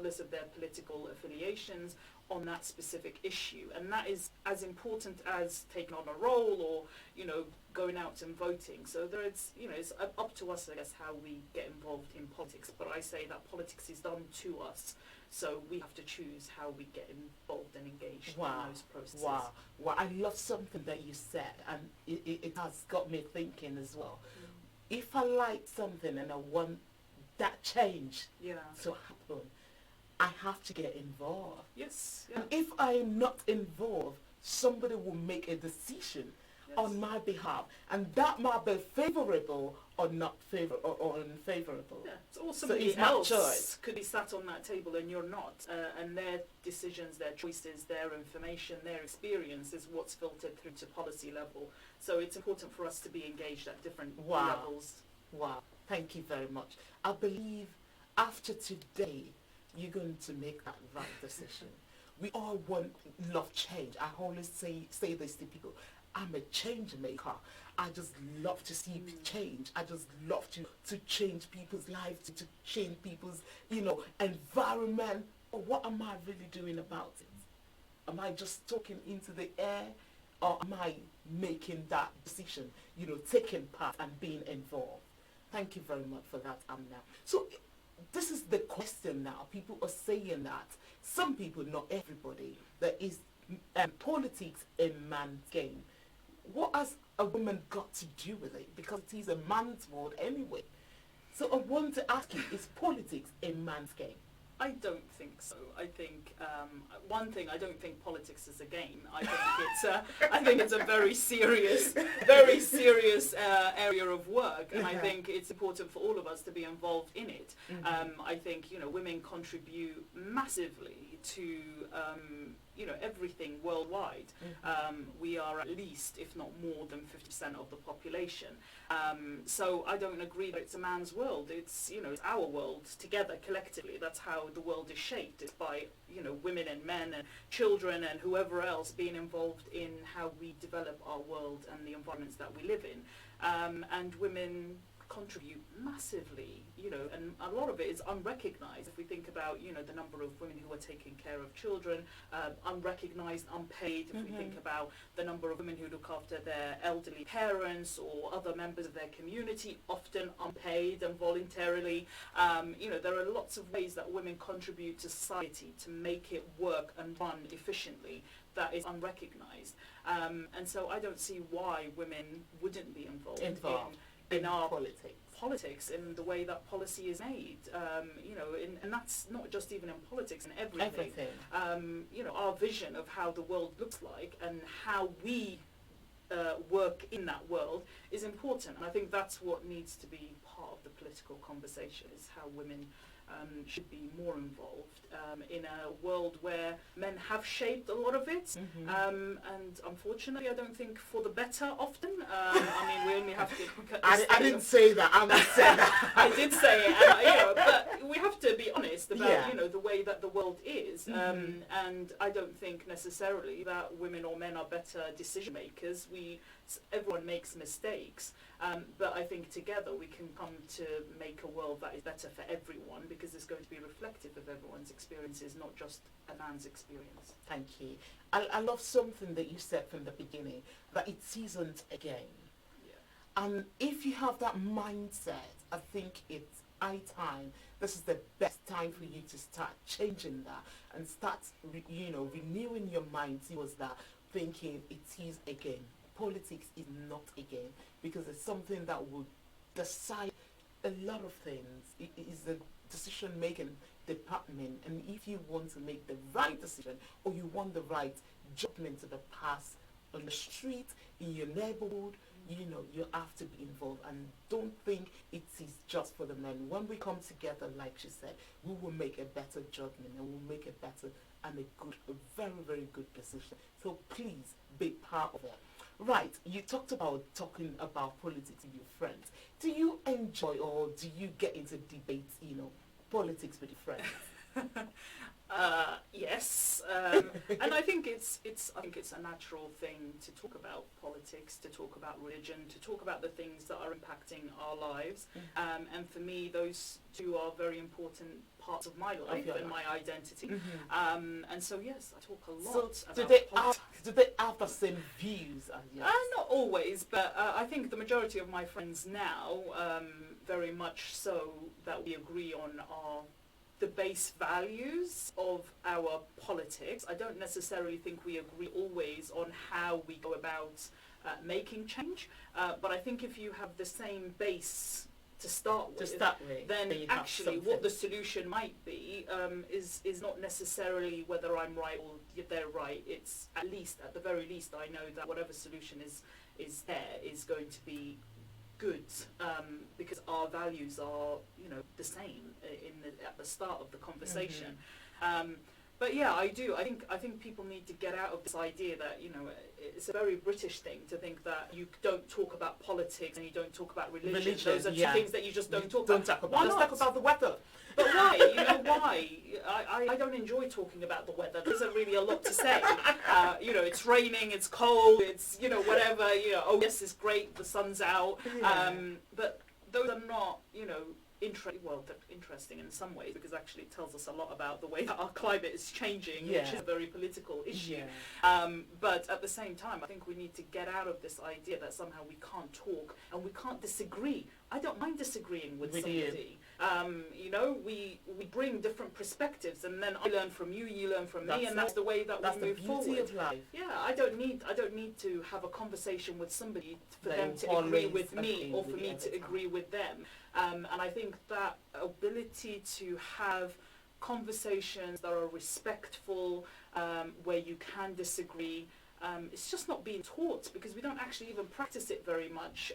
regardless of their political affiliations, on that specific issue. And that is as important as taking on a role or, going out and voting. So it's up to us, I guess, how we get involved in politics. But I say that politics is done to us. So we have to choose how we get involved and engaged in those processes. Wow. I love something that you said, and it has got me thinking as well. If I like something and I want that change to happen, I have to get involved. Yes. And if I am not involved, somebody will make a decision on my behalf, and that might be favorable or not or unfavorable. Yeah. Or somebody it's my else choice. could be sat on that table and you're not, and their decisions, their choices, their information, their experience is what's filtered through to policy level. So it's important for us to be engaged at different levels. Wow, thank you very much. I believe after today, you're going to make that right decision. We all love change. I always say this to people. I'm a change maker. I just love to see change. I just love to change people's lives, to change people's, environment. But what am I really doing about it? Am I just talking into the air, or am I making that decision, taking part and being involved? Thank you very much for that, Amna. So this is the question now. People are saying that. Some people, not everybody, that is politics a man's game. What has a woman got to do with it? Because it is a man's world anyway. So I want to ask you, is politics a man's game? I don't think so. I think one thing, I don't think politics is a game. I think it's a very serious area of work, and I think it's important for all of us to be involved in it. I think women contribute massively to everything worldwide. We are at least, if not more than 50% of the population. So I don't agree that it's a man's world. It's it's our world together, collectively. That's how the world is shaped. It's by women and men and children and whoever else being involved in how we develop our world and the environments that we live in. And women contribute massively, and a lot of it is unrecognised. If we think about, the number of women who are taking care of children, unrecognised, unpaid. If we think about the number of women who look after their elderly parents or other members of their community, often unpaid and voluntarily. There are lots of ways that women contribute to society to make it work and run efficiently that is unrecognised. And so I don't see why women wouldn't be involved. In our politics, in the way that policy is made, and that's not just even in politics, in everything. Our vision of how the world looks like and how we work in that world is important, and I think that's what needs to be part of the political conversation, is how women should be more involved in a world where men have shaped a lot of it, and unfortunately I don't think for the better often. We only have to... I didn't say that, I'm not saying that. I did say it, but we have to be honest about the way that the world is, and I don't think necessarily that women or men are better decision makers. Everyone makes mistakes, but I think together we can come to make a world that is better for everyone, because it's going to be reflective of everyone's experiences, not just a man's experience. Thank you. I love something that you said from the beginning, that it isn't a game. And if you have that mindset, I think it's high time. This is the best time for you to start changing that and start, renewing your mind towards that, thinking it is a game. Politics is not a game, because it's something that will decide a lot of things. It is a decision-making department, and if you want to make the right decision, or you want the right judgment to the pass on the street, in your neighborhood, you have to be involved, and don't think it is just for the men. When we come together, like she said, we will make a better judgment, and we'll make a better and a very, very good decision. So please be part of it. Right, you talked about talking about politics with your friends. Do you enjoy, or do you get into debates, politics with your friends? Yes. yes, and I think it's a natural thing to talk about politics, to talk about religion, to talk about the things that are impacting our lives. And for me, those two are very important parts of my life and my identity. And so yes, I talk a lot So about politics. do they have the same views as you? Not always, but I think the majority of my friends now, very much so, that we agree on are the base values of our politics. I don't necessarily think we agree always on how we go about making change, but I think if you have the same base to start with, then actually what the solution might be is not necessarily whether I'm right or they're right. It's at the very least, I know that whatever solution is there is going to be good, because our values are, the same at the start of the conversation. But yeah, I think people need to get out of this idea that, it's a very British thing to think that you don't talk about politics and you don't talk about religion. Those are two things that you just don't talk about. Why not? Let's talk about the weather. But why? You know why? I don't enjoy talking about the weather. There isn't really a lot to say. It's raining, it's cold, it's, whatever, oh yes, it's great, the sun's out. But those are not, they're interesting in some ways, because actually it tells us a lot about the way that our climate is changing, which is a very political issue. But at the same time, I think we need to get out of this idea that somehow we can't talk and we can't disagree. I don't mind disagreeing with somebody. We bring different perspectives, and then I learn from you, you learn from me, and that's the way that we move forward. That's the beauty of life. Yeah, I don't need to have a conversation with somebody for them to agree with me or for me to agree with them. And I think that ability to have conversations that are respectful, where you can disagree, it's just not being taught, because we don't actually even practice it very much.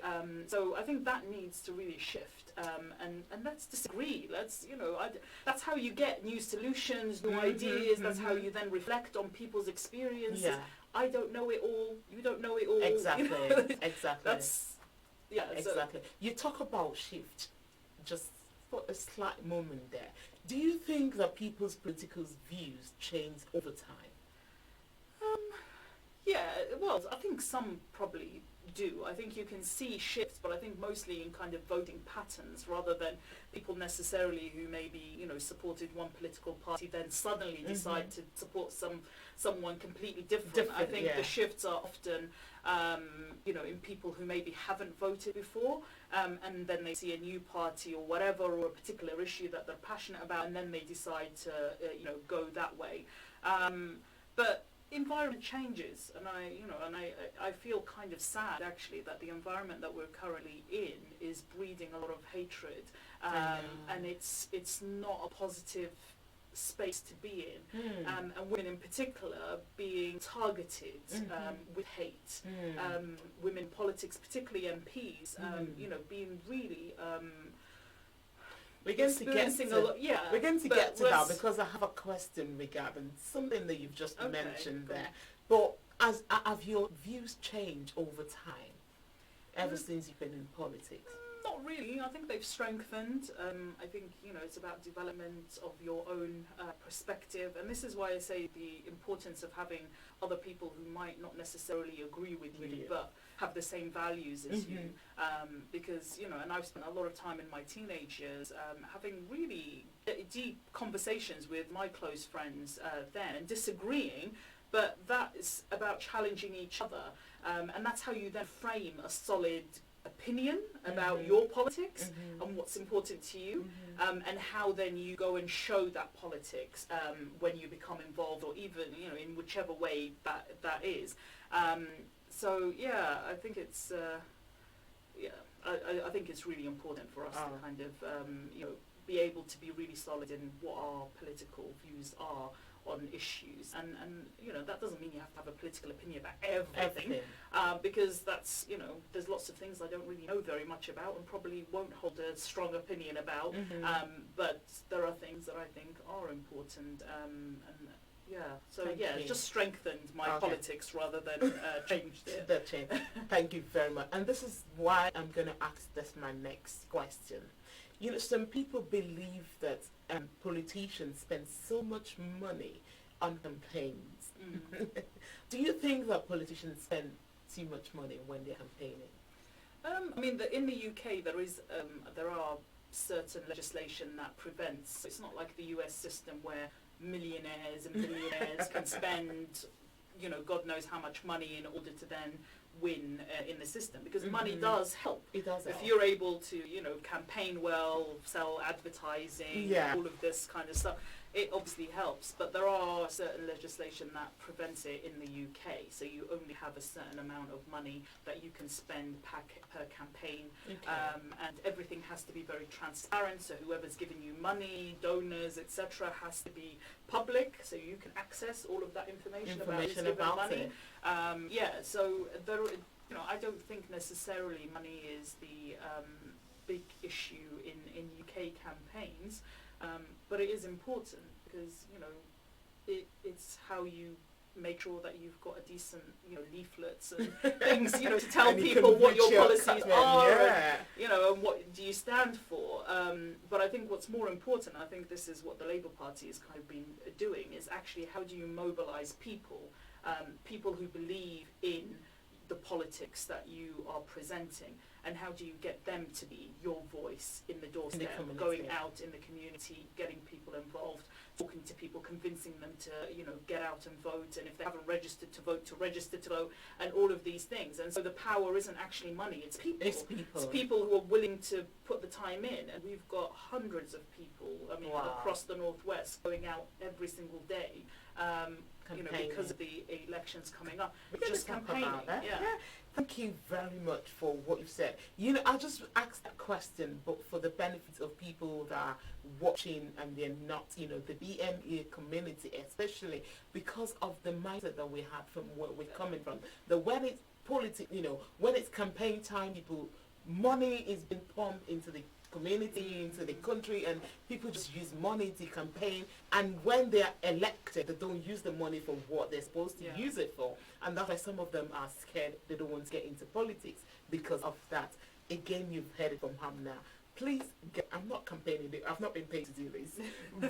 So I think that needs to really shift. And let's disagree. That's how you get new solutions, new ideas. That's how you then reflect on people's experiences. I don't know it all. You don't know it all. Exactly. Exactly. Exactly. You talk about shift, just for a slight moment there. Do you think that people's political views change over time? Yeah, well, I think some probably do. I think you can see shifts, but I think mostly in kind of voting patterns, rather than people necessarily who maybe, supported one political party then suddenly decide to support someone completely different. I think the shifts are often, in people who maybe haven't voted before, and then they see a new party or whatever, or a particular issue that they're passionate about, and then they decide to, go that way. But environment changes, and I feel kind of sad actually that the environment that we're currently in is breeding a lot of hatred, and it's not a positive space to be in, and women in particular being targeted with hate, women in politics, particularly MPs, being really we're going to get to that, because I have a question regarding something that you've just mentioned there. But have your views changed over time, ever since you've been in politics? Not really. I think they've strengthened. I think, it's about development of your own perspective, and this is why I say the importance of having other people who might not necessarily agree with you, but have the same values as you, because, and I've spent a lot of time in my teenage years having really deep conversations with my close friends then, and disagreeing, but that is about challenging each other, and that's how you then frame a solid opinion about your politics and what's important to you, and how then you go and show that politics when you become involved, or even in whichever way that is. So yeah, I think it's I think it's really important for us to kind of be able to be really solid in what our political views are on issues, and that doesn't mean you have to have a political opinion about everything. Because that's, there's lots of things I don't really know very much about and probably won't hold a strong opinion about, but there are things that I think are important, and it just strengthened my politics rather than changed it. Thank you very much. And this is why I'm going to ask this my next question. Some people believe that politicians spend so much money on campaigns. Mm. Do you think that politicians spend too much money when they're campaigning? I mean, in the UK, there are certain legislation that prevents. It's not like the US system where millionaires and billionaires can spend, God knows how much money in order to then win in the system, because money does help. It does If help. you're able to, campaign well, sell advertising, all of this kind of stuff, it obviously helps. But there are certain legislation that prevents it in the UK. So you only have a certain amount of money that you can spend per campaign. And everything has to be very transparent. So whoever's giving you money, donors, etc., has to be public, so you can access all of that information about who's giving money. So there, I don't think necessarily money is the big issue in UK campaigns, but it is important because it's how you make sure that you've got a decent leaflets and things to tell people what your policies are and what do you stand for. But I think what's more important, I think this is what the Labour Party has kind of been doing, is actually how do you mobilise people who believe in the politics that you are presenting, and how do you get them to be your voice in the doorstep, going out in the community, getting people involved, talking to people, convincing them to get out and vote, and if they haven't registered to vote, to register to vote, and all of these things. And so the power isn't actually money, it's people. It's people who are willing to put the time in, and we've got hundreds of people, across the Northwest, going out every single day, because of the elections coming up. Just campaigning. Thank you very much for what you've said. I just asked that question, but for the benefit of people that are watching and they're not, the BME community, especially because of the mindset that we have from where we're coming from. When it's politics, when it's campaign time, money is being pumped into the community, into the country, and people just use money to campaign, and when they're elected they don't use the money for what they're supposed to use it for, and that's why some of them are scared. They don't want to get into politics because of that. Again, you've heard it from Hamna. Please, I'm not campaigning, I've not been paid to do this,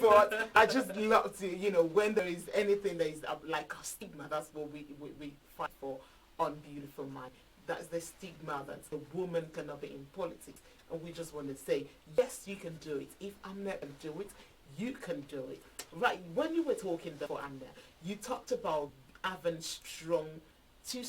but I just love to, when there is anything that is like a stigma, that's what we fight for on Beautiful Mind. That's the stigma that a woman cannot be in politics. And we just want to say, yes, you can do it. If Amna can do it, you can do it. Right, when you were talking before, Amna, you talked about having two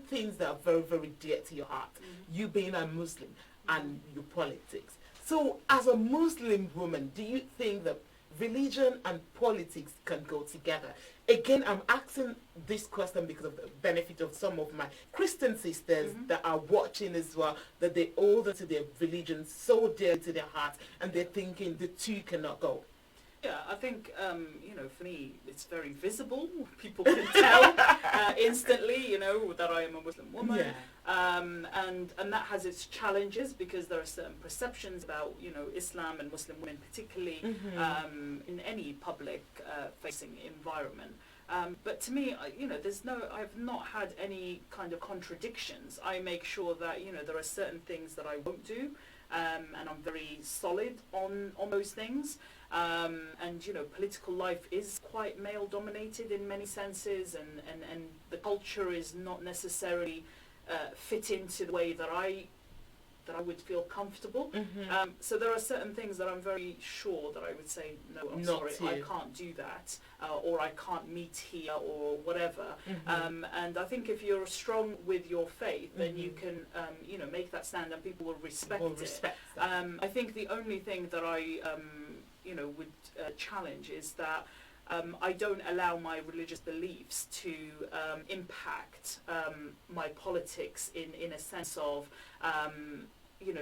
things that are very, very dear to your heart. You being a Muslim and your politics. So as a Muslim woman, do you think that religion and politics can go together? Again, I'm asking this question because of the benefit of some of my Christian sisters that are watching as well, that they hold on to their religion so dear to their heart, and they're thinking the two cannot go. Yeah, I think, for me, it's very visible. People can tell instantly, that I am a Muslim woman. Yeah. And that has its challenges because there are certain perceptions about, Islam and Muslim women particularly in any public facing environment. But to me, I've not had any kind of contradictions. I make sure that, there are certain things that I won't do, and I'm very solid on those things. And political life is quite male dominated in many senses, and the culture is not necessarily fit into the way that I would feel comfortable. So there are certain things that I'm very sure that I would say, no, I'm sorry, I can't do that, or I can't meet here, or whatever. And I think if you're strong with your faith, then you can, make that stand, and people will respect it. I think the only thing that I would challenge is that I don't allow my religious beliefs to impact my politics in a sense of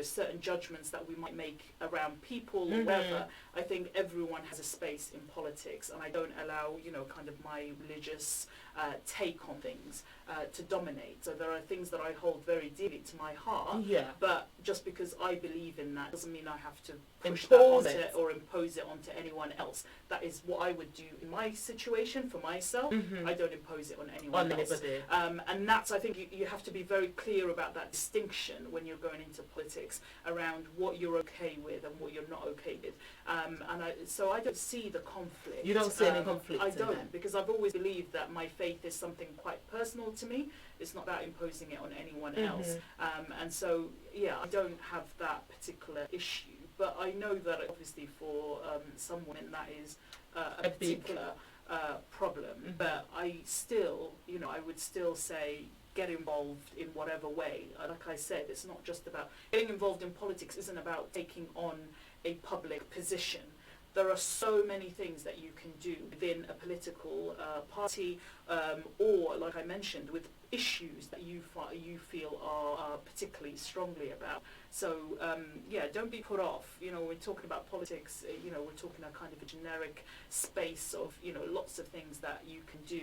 certain judgments that we might make around people or whatever. I think everyone has a space in politics, and I don't allow kind of my religious take on things to dominate. So there are things that I hold very dearly to my heart, but just because I believe in that doesn't mean I have to push that onto it or impose it onto anyone else. That is what I would do in my situation for myself. I don't impose it on anyone else. And that's, I think you have to be very clear about that distinction when you're going into politics. politics around what you're okay with and what you're not okay with. So I don't see the conflict. You don't see any conflict? I don't, because I've always believed that my faith is something quite personal to me. It's not about imposing it on anyone else. And so, yeah, I don't have that particular issue. But I know that obviously for some women that is a particular problem. But I still, I would still say get involved in whatever way. Like I said, it's not just about getting involved in politics. Isn't about taking on a public position. There are so many things that you can do within a political party, or, like I mentioned, with issues that you feel are particularly strongly about. So, don't be put off. We're talking about politics, we're talking a kind of a generic space of, lots of things that you can do,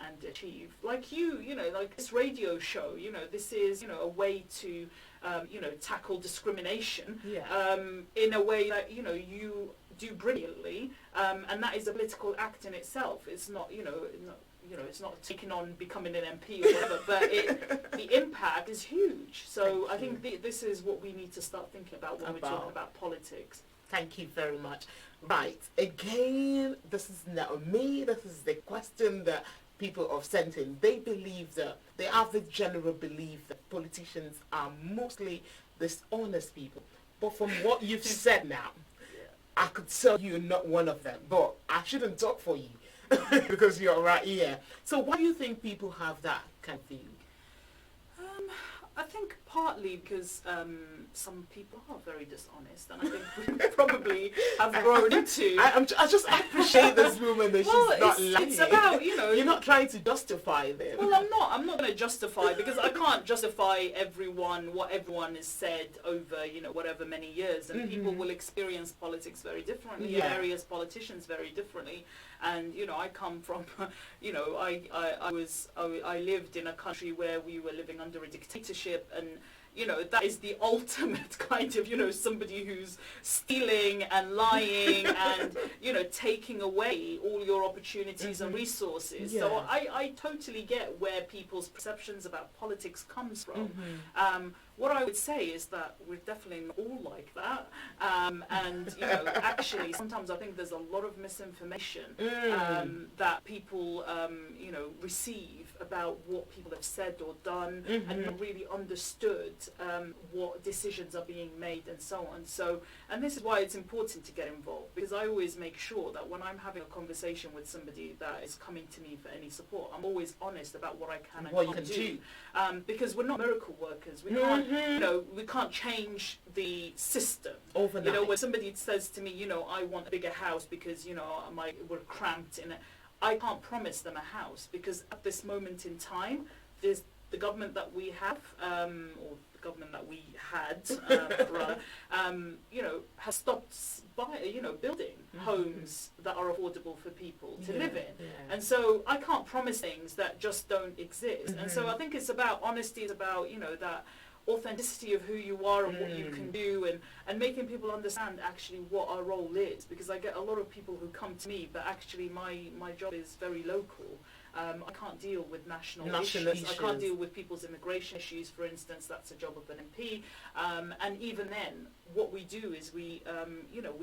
and achieve. Like like this radio show, this is, a way to, tackle discrimination in a way that, you do brilliantly, and that is a political act in itself. It's not, it's not taking on becoming an MP or whatever, but the impact is huge. So I think this is what we need to start thinking about when we're talking about politics. Thank you very much. Right, again, this is not me. This is the question that people have sent in. They believe that, they have the general belief that politicians are mostly dishonest people. But from what you've said now, I could tell you're not one of them, but I shouldn't talk for you because you're right here. So why do you think people have that kind of view? I think partly because some people are very dishonest, and I think we probably have grown into. I just appreciate this woman that she's not lying. It's about, You're not trying to justify them. Well, I'm not going to justify, because I can't justify what everyone has said over, whatever many years, and people will experience politics very differently, various politicians very differently. And I come from, I lived in a country where we were living under a dictatorship, and that is the ultimate kind of, somebody who's stealing and lying and, taking away all your opportunities and resources. Yeah. So I totally get where people's perceptions about politics comes from. What I would say is that we're definitely not all like that. And, actually, sometimes I think there's a lot of misinformation that people, receive about what people have said or done, and not really understood what decisions are being made and so on. So, and this is why it's important to get involved, because I always make sure that when I'm having a conversation with somebody that is coming to me for any support, I'm always honest about what I can and can't do. Because we're not miracle workers. We can't, we can't change the system overnight. When somebody says to me, I want a bigger house because, we're cramped in it, I can't promise them a house, because at this moment in time, there's the government that we have, or the government that we had, rather, has stopped building homes that are affordable for people to live in. Yeah. And so I can't promise things that just don't exist. And so I think it's about honesty, it's about, that authenticity of who you are and what you can do, and making people understand actually what our role is, because I get a lot of people who come to me, but actually my job is very local. I can't deal with national issues. I can't deal with people's immigration issues, for instance. That's a job of an MP. And even then, what we do is we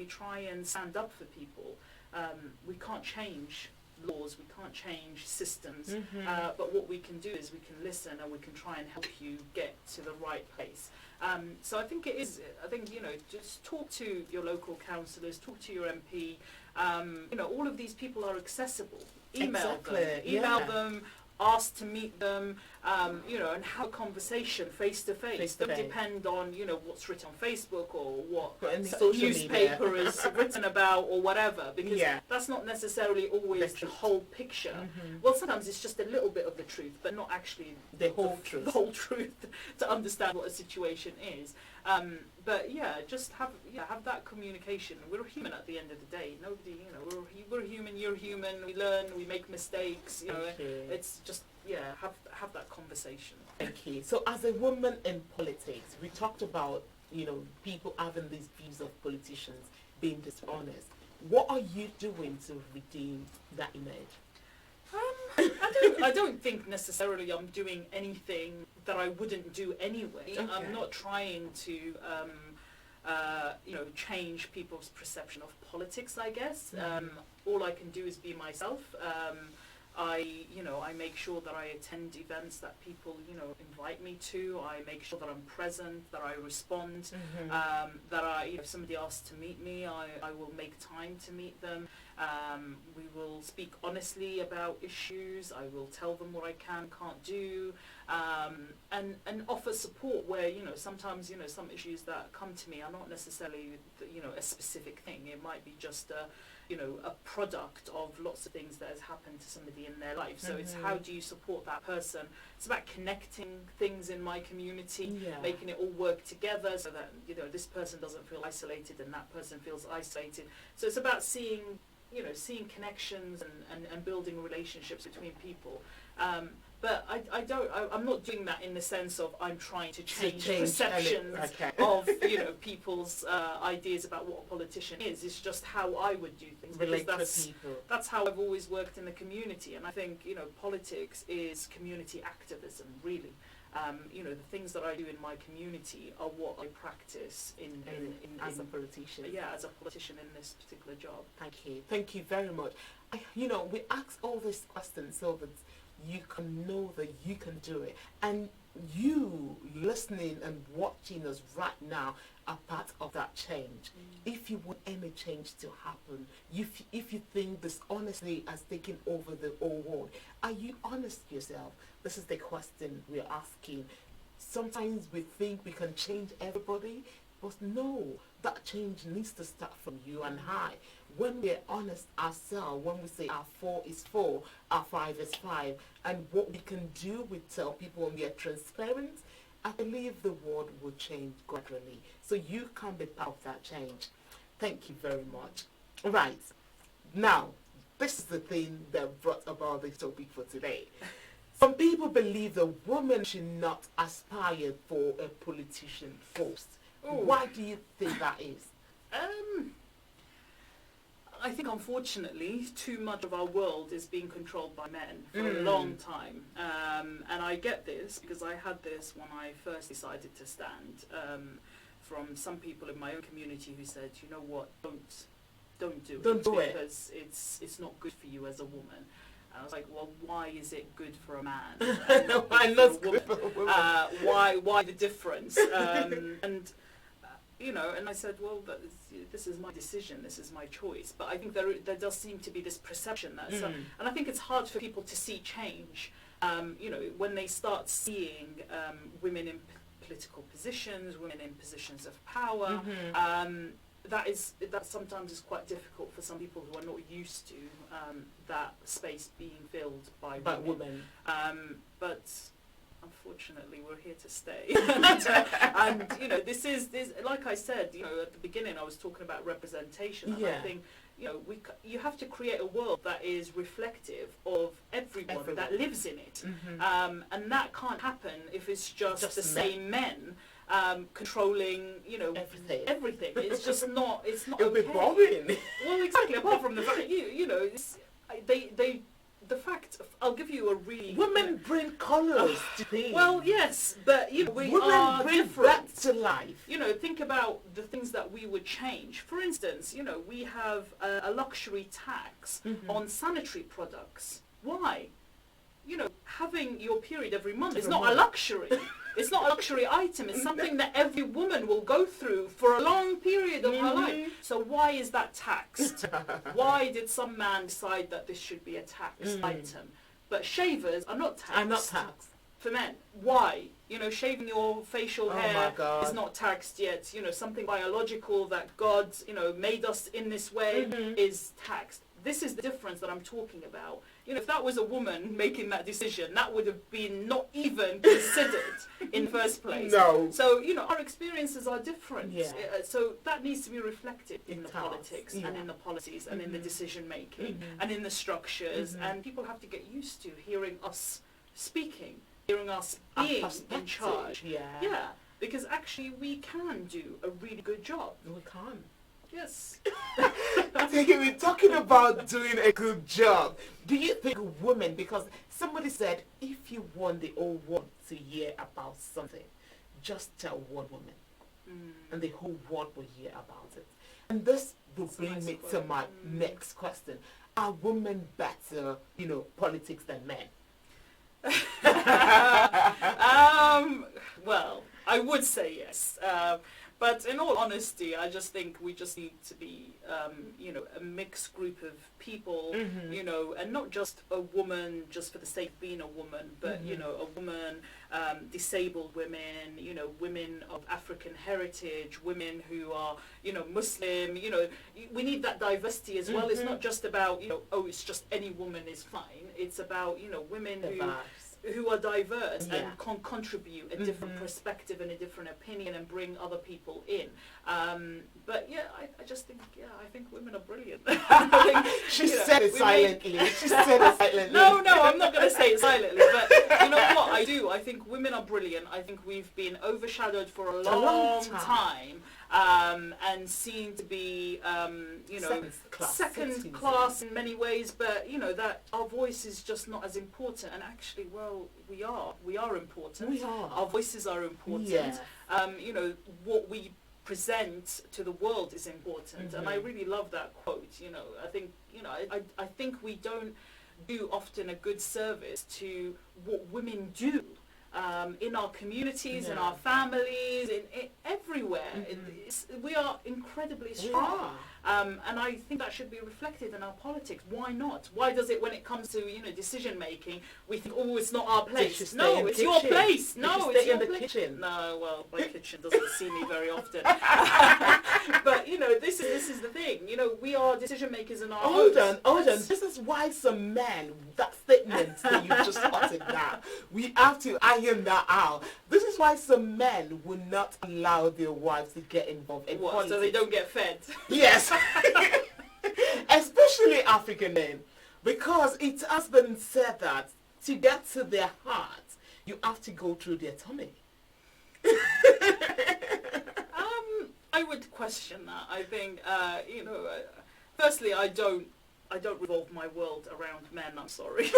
try and stand up for people. We can't change laws, we can't change systems, but what we can do is we can listen and we can try and help you get to the right place. So I think just talk to your local councillors, talk to your MP. All of these people are accessible. Email them, ask to meet them, and have a conversation face to face. Don't depend on, what's written on Facebook or what newspaper is written about or whatever, because that's not necessarily always the whole picture. Well, sometimes it's just a little bit of the truth, but not actually the whole truth to understand what a situation is. But just have that communication. We're human at the end of the day. Nobody, we're human. You're human. We learn. We make mistakes. It's just have that conversation. Thank you. So, as a woman in politics, we talked about people having these views of politicians being dishonest. What are you doing to redeem that image? I I don't think necessarily I'm doing anything that I wouldn't do anyway. Okay. I'm not trying to, change people's perception of politics, I guess. All I can do is be myself. I make sure that I attend events that people, invite me to. I make sure that I'm present, that I respond, that if somebody asks to meet me, I will make time to meet them. We will speak honestly about issues. I will tell them what I can't do, and offer support where, sometimes, some issues that come to me are not necessarily, a specific thing. It might be just a product of lots of things that has happened to somebody in their life. So it's how do you support that person? It's about connecting things in my community, making it all work together so that, this person doesn't feel isolated and that person feels isolated. So it's about seeing connections and building relationships between people. But I'm not doing that in the sense of I'm trying to change perceptions of, people's ideas about what a politician is. It's just how I would do things. Relate because to people. That's how I've always worked in the community. And I think, politics is community activism, really. The things that I do in my community are what I practice as a politician. Yeah, as a politician in this particular job. Thank you very much. We ask all these questions so that you can know that you can do it. And you listening and watching us right now are part of that change. If you want any change to happen, if you think this honestly has taken over the whole world, are you honest yourself? This is the question we're asking. Sometimes we think we can change everybody, but no, that change needs to start from you and I. When we're honest ourselves, when we say our 4 is 4, our 5 is 5, and what we can do, we tell people when we are transparent, I believe the world will change gradually. So you can be part of that change. Thank you very much. Right. Now, this is the thing that brought about this topic for today. Some people believe the woman should not aspire for a politician post. Why do you think that is? I think, unfortunately, too much of our world is being controlled by men for a long time. And I get this because I had this when I first decided to stand, from some people in my own community who said, you know what, don't do it because it's not good for you as a woman. And I was like, well, why is it good for a man? Why not good for a woman? Why the difference? And I said, well, this is my decision, this is my choice. But I think there does seem to be this perception that, and I think it's hard for people to see change, when they start seeing women in political positions, women in positions of power. That sometimes is quite difficult for some people who are not used to that space being filled by women. But unfortunately, we're here to stay. and this like I said, at the beginning, I was talking about representation. And I think, you have to create a world that is reflective of everyone that lives in it. And that can't happen if it's just the same men controlling, everything. It's just not. It's not. It'll be boring. Well, exactly. Apart from the fact that the fact, I'll give you a really... Women bring colours to things. Well, yes, but we women are bring different. That to life. Think about the things that we would change. For instance, we have a luxury tax on sanitary products. Why? Having your period every month is not a luxury. It's not a luxury item. It's something that every woman will go through for a long period of her life. So why is that taxed? Why did some man decide that this should be a taxed item? But shavers are not taxed. For men. Why? Shaving your facial hair is not taxed yet. Something biological that God, made us in this way is taxed. This is the difference that I'm talking about. If that was a woman making that decision, that would have been not even considered in the first place. No. So, our experiences are different. Yeah. So that needs to be reflected in the politics and in the policies and in the decision making and in the structures. And people have to get used to hearing us speaking, hearing us being in charge. Yeah. Because actually we can do a really good job. We can. Yes. We're talking about doing a good job. Do you think women, because somebody said, if you want the whole world to hear about something, just tell one woman, and the whole world will hear about it. And this will bring me to my next question. Are women better, politics than men? Well, I would say yes. But in all honesty, I just think we just need to be, a mixed group of people, and not just a woman just for the sake of being a woman, but, a woman, disabled women, women of African heritage, women who are, Muslim, we need that diversity as well. It's not just about, it's just any woman is fine. It's about, women who are diverse and can contribute a different perspective and a different opinion and bring other people in. But yeah, I just think, I think women are brilliant. She said it silently. She said it silently. No, I'm not going to say it silently. But you know what? I do. I think women are brilliant. I think we've been overshadowed for a long time. And seen to be, second class in many ways, but that our voice is just not as important. And actually, well, we are important. We are. Our voices are important. Yeah. What we present to the world is important, and I really love that quote. I think, I think we don't do often a good service to what women do. In our communities, in our families, in everywhere. We are incredibly strong. And I think that should be reflected in our politics. Why not? Why does it, when it comes to, decision making, we think, oh, it's not our place. No, it's your place. No, it's your place. No, well, my kitchen doesn't see me very often. But, this is the thing. We are decision makers in our homes. Hold on. This is why some men, that statement that you just uttered now, we have to iron that out. This is why some men will not allow their wives to get involved in politics. So they don't get fed? Yes. Especially African men. Because it has been said that to get to their heart, you have to go through their tummy. I would question that. I think, firstly, I don't revolve my world around men, I'm sorry.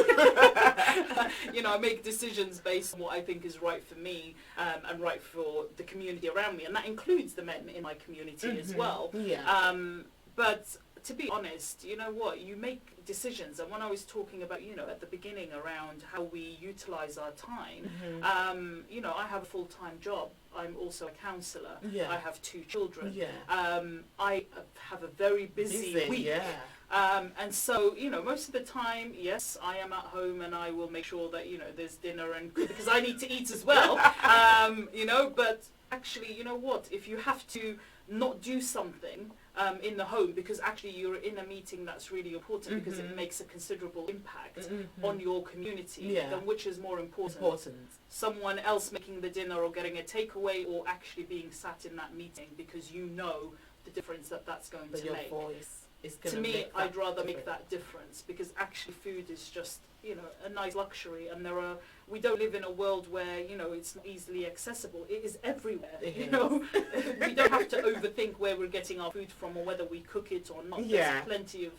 I make decisions based on what I think is right for me and right for the community around me, and that includes the men in my community as well. Yeah. But to be honest, you make decisions, and when I was talking about, at the beginning around how we utilize our time, I have a full-time job. I'm also a counsellor. Yeah. I have 2 children. Yeah. I have a very busy week. Yeah. And so, most of the time, yes, I am at home and I will make sure that, there's dinner and because I need to eat as well, but actually, you know what, if you have to not do something in the home because actually you're in a meeting that's really important because it makes a considerable impact on your community, then which is more important? Someone else making the dinner or getting a takeaway or actually being sat in that meeting because the difference that's going to make. Voice. To me, I'd rather make that difference because actually food is just, a nice luxury, and we don't live in a world where, it's not easily accessible. It is everywhere, We don't have to overthink where we're getting our food from or whether we cook it or not. Yeah. There's plenty of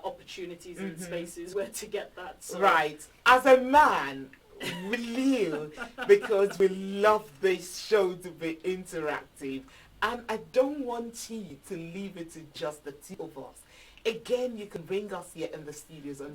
opportunities and spaces where to get that. So. Right. As a man, will you, because we love this show to be interactive, and I don't want you to leave it to just the 2 of us. Again, you can bring us here in the studios on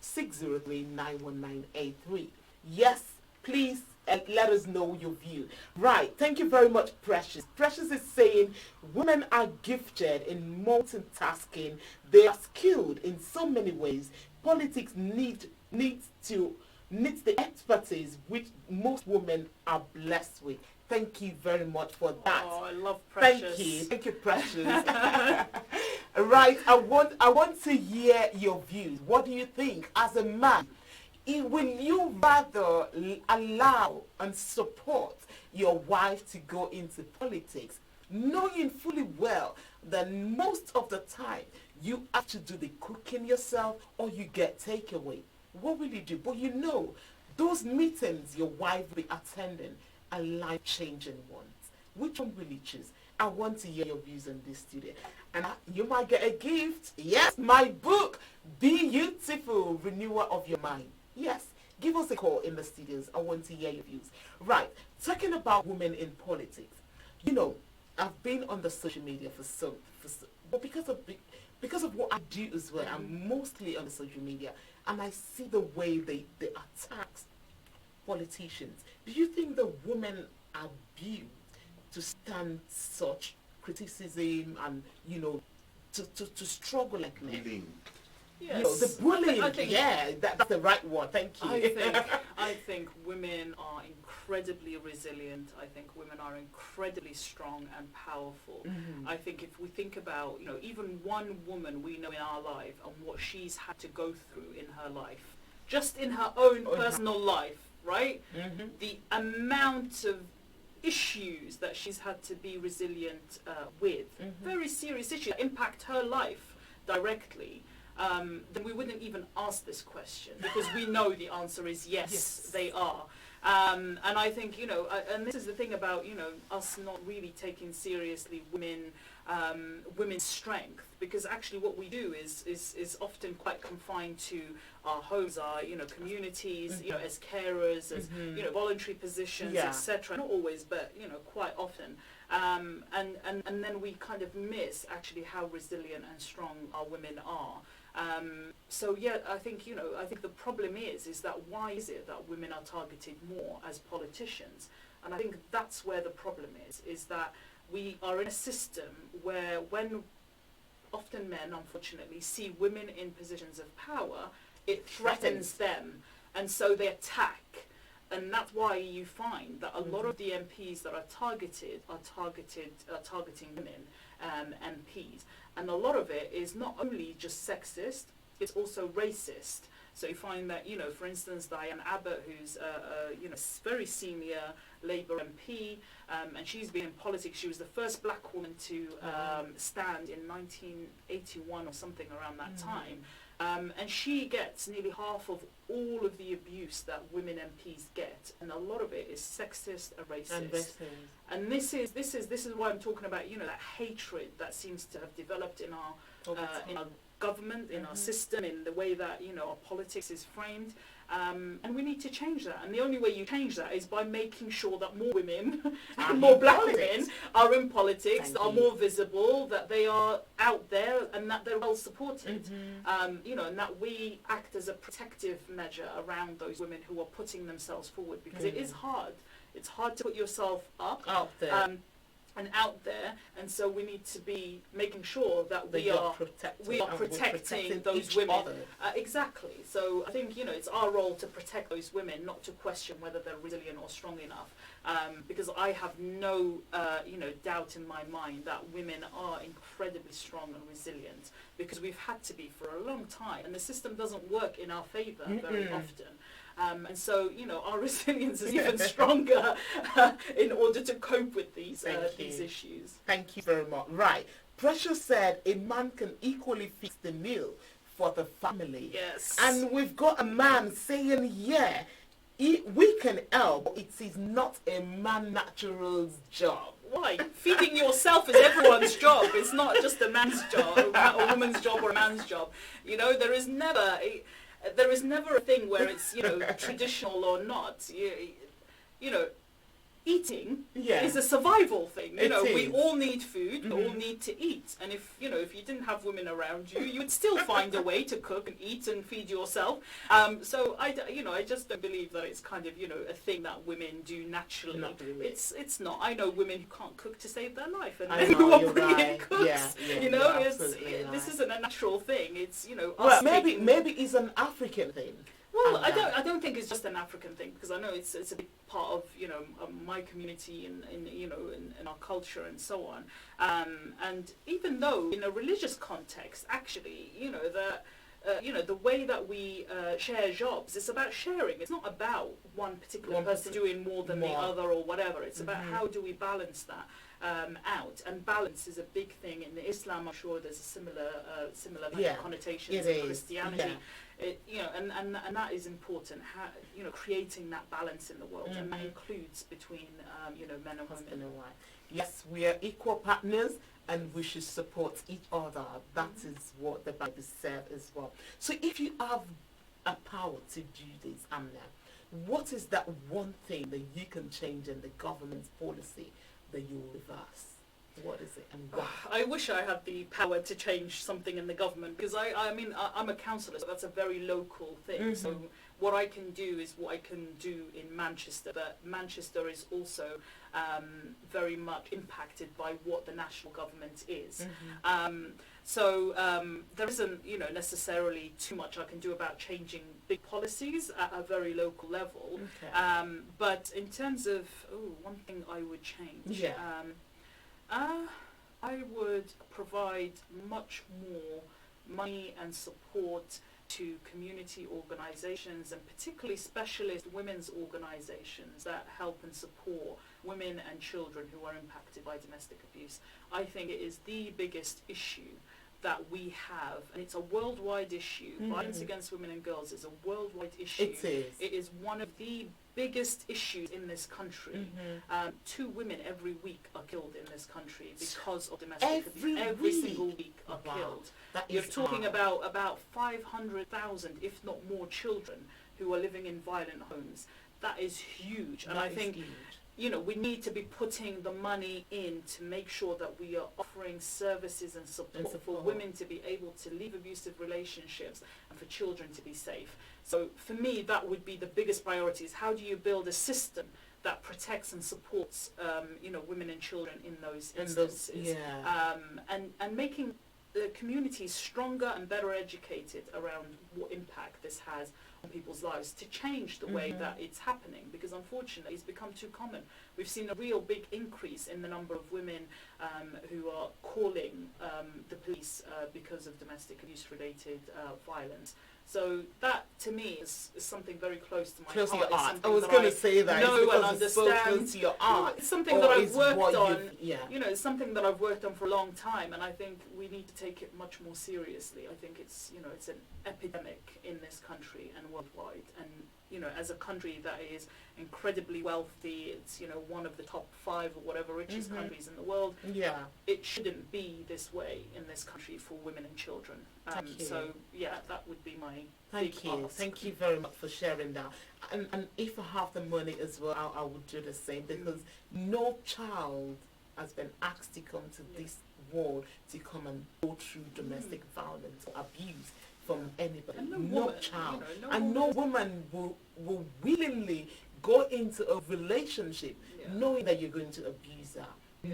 079-603-91983. Yes, please let us know your view. Right, thank you very much, Precious. Precious is saying women are gifted in multitasking. They are skilled in so many ways. Politics needs the expertise which most women are blessed with. Thank you very much for that. Oh, I love Precious. Thank you, Precious. Right, I want to hear your views. What do you think as a man? Will you rather allow and support your wife to go into politics, knowing fully well that most of the time you have to do the cooking yourself or you get takeaway? What will you do? But those meetings your wife will be attending are life-changing ones. Which one will you choose? I want to hear your views on this today. And you might get a gift. Yes, my book, Be beautiful renewal of your mind. Yes, give us a call in the studios. I want to hear your views. Right, talking about women in politics. You know, I've been on the social media but because of what I do as well, I'm mostly on the social media, and I see the way they attack politicians. Do you think the women are built to stand such criticism and, you know, to struggle like men? Yes. You know, the bullying. I think, that's the right word. Thank you. I think women are incredibly resilient. I think women are incredibly strong and powerful. Mm-hmm. I think if we think about, you know, even one woman we know in our life and what she's had to go through in her life, just in her own personal life, right? Mm-hmm. The amount of issues that she's had to be resilient with, very serious issues that impact her life directly, then we wouldn't even ask this question, because we know the answer is yes. They are. And I think, you know, and this is the thing about, you know, us not really taking seriously women's strength, because actually what we do is often quite confined to our homes, our, you know, communities, you know, as carers, as, you know, voluntary positions, etc. Not always, but, you know, quite often. And then we kind of miss actually how resilient and strong our women are. So yeah, I think, you know, I think the problem is that why is it that women are targeted more as politicians? And I think that's where the problem is that we are in a system where when often men, unfortunately, see women in positions of power, it threatens them, and so they attack. And that's why you find that a lot of the MPs that are targeting women MPs. And a lot of it is not only just sexist, it's also racist. So you find that, you know, for instance, Diane Abbott, who's you know, very senior Labour MP, and she's been in politics. She was the first black woman to stand in 1981 or something around that time. And she gets nearly half of all of the abuse that women MPs get, and a lot of it is sexist and racist. And this is why I'm talking about, you know, that hatred that seems to have developed in our government, in our system, in the way that, you know, our politics is framed. And we need to change that. And the only way you change that is by making sure that more women, more black women, are in politics, are more visible, that they are out there, and that they're well supported. You know, and that we act as a protective measure around those women who are putting themselves forward, because it is hard. It's hard to put yourself up out there. And out there, and so we need to be making sure that we are protecting those women. Exactly. So I think, you know, it's our role to protect those women, not to question whether they're resilient or strong enough. Because I have no, you know, doubt in my mind that women are incredibly strong and resilient, because we've had to be for a long time, and the system doesn't work in our favour very often. And so, you know, our resilience is even stronger in order to cope with these issues. Thank you very much. Right. Precious said a man can equally fix the meal for the family. Yes. And we've got a man saying, yeah, we can help. It is not a man natural's job. Why? Feeding yourself is everyone's job. It's not just a man's job, a woman's job or a man's job. You know, there is never a thing where it's, you know, traditional or not. You know, eating is a survival thing. You know, we all need food. We all need to eat. And if you didn't have women around you, you would still find a way to cook and eat and feed yourself. So I just don't believe that it's kind of, you know, a thing that women do naturally. It's not. I know women who can't cook to save their life, and men who are brilliant cooks. You know, this isn't a natural thing. It's, you know, maybe it's an African thing. Well, I don't think it's just an African thing, because I know it's a big part of, you know, my community and you know, in our culture and so on. And even though in a religious context, actually, you know, the way that we share jobs, it's about sharing. It's not about one particular person doing more than the other or whatever. It's about how do we balance that out. And balance is a big thing in Islam. I'm sure there's a similar kind of connotations in Christianity. You know, and that is important. You know, creating that balance in the world, and that includes between you know, men and women. Yes, we are equal partners and we should support each other. That is what the Bible said as well. So if you have a power to do this, Amna, what is that one thing that you can change in the government's policy that you will reverse? What is it and why? I wish I had the power to change something in the government, because I'm a councillor, so that's a very local thing. So what I can do is what I can do in Manchester, but Manchester is also very much impacted by what the national government is. There isn't, necessarily too much I can do about changing big policies at a very local level. But in terms of one thing I would change, I would provide much more money and support to community organisations, and particularly specialist women's organisations that help and support women and children who are impacted by domestic abuse. I think it is the biggest issue that we have, and it's a worldwide issue. Violence against women and girls is a worldwide issue. It is. It is one of the biggest issues in this country. 2 women every week are killed in this country because of domestic abuse. Every single week are killed. You're talking about 500,000, if not more, children who are living in violent homes. That is huge, and I think we need to be putting the money in to make sure that we are offering services and support for women to be able to leave abusive relationships and for children to be safe. So for me, that would be the biggest priority, is how do you build a system that protects and supports women and children in those instances, and making the communities stronger and better educated around what impact this has on people's lives, to change the way that it's happening, because unfortunately it's become too common. We've seen a real big increase in the number of women who are calling the police because of domestic abuse related violence. So that, to me, is something very close to my close heart. to your art. I was going to say that. Know and understand. It's so close to your art. It's something that I've worked on. It's something that I've worked on for a long time, and I think we need to take it much more seriously. I think it's an epidemic in this country and worldwide. And as a country that is incredibly wealthy, it's one of the top 5 or whatever richest countries in the world. It shouldn't be this way in this country for women and children. So that would be my big ask. Thank you very much for sharing that. And if I have the money as well, I would do the same, because no child has been asked to come to this world to come and go through domestic violence or abuse from anybody. And no child. No woman will willingly go into a relationship knowing that you're going to abuse her.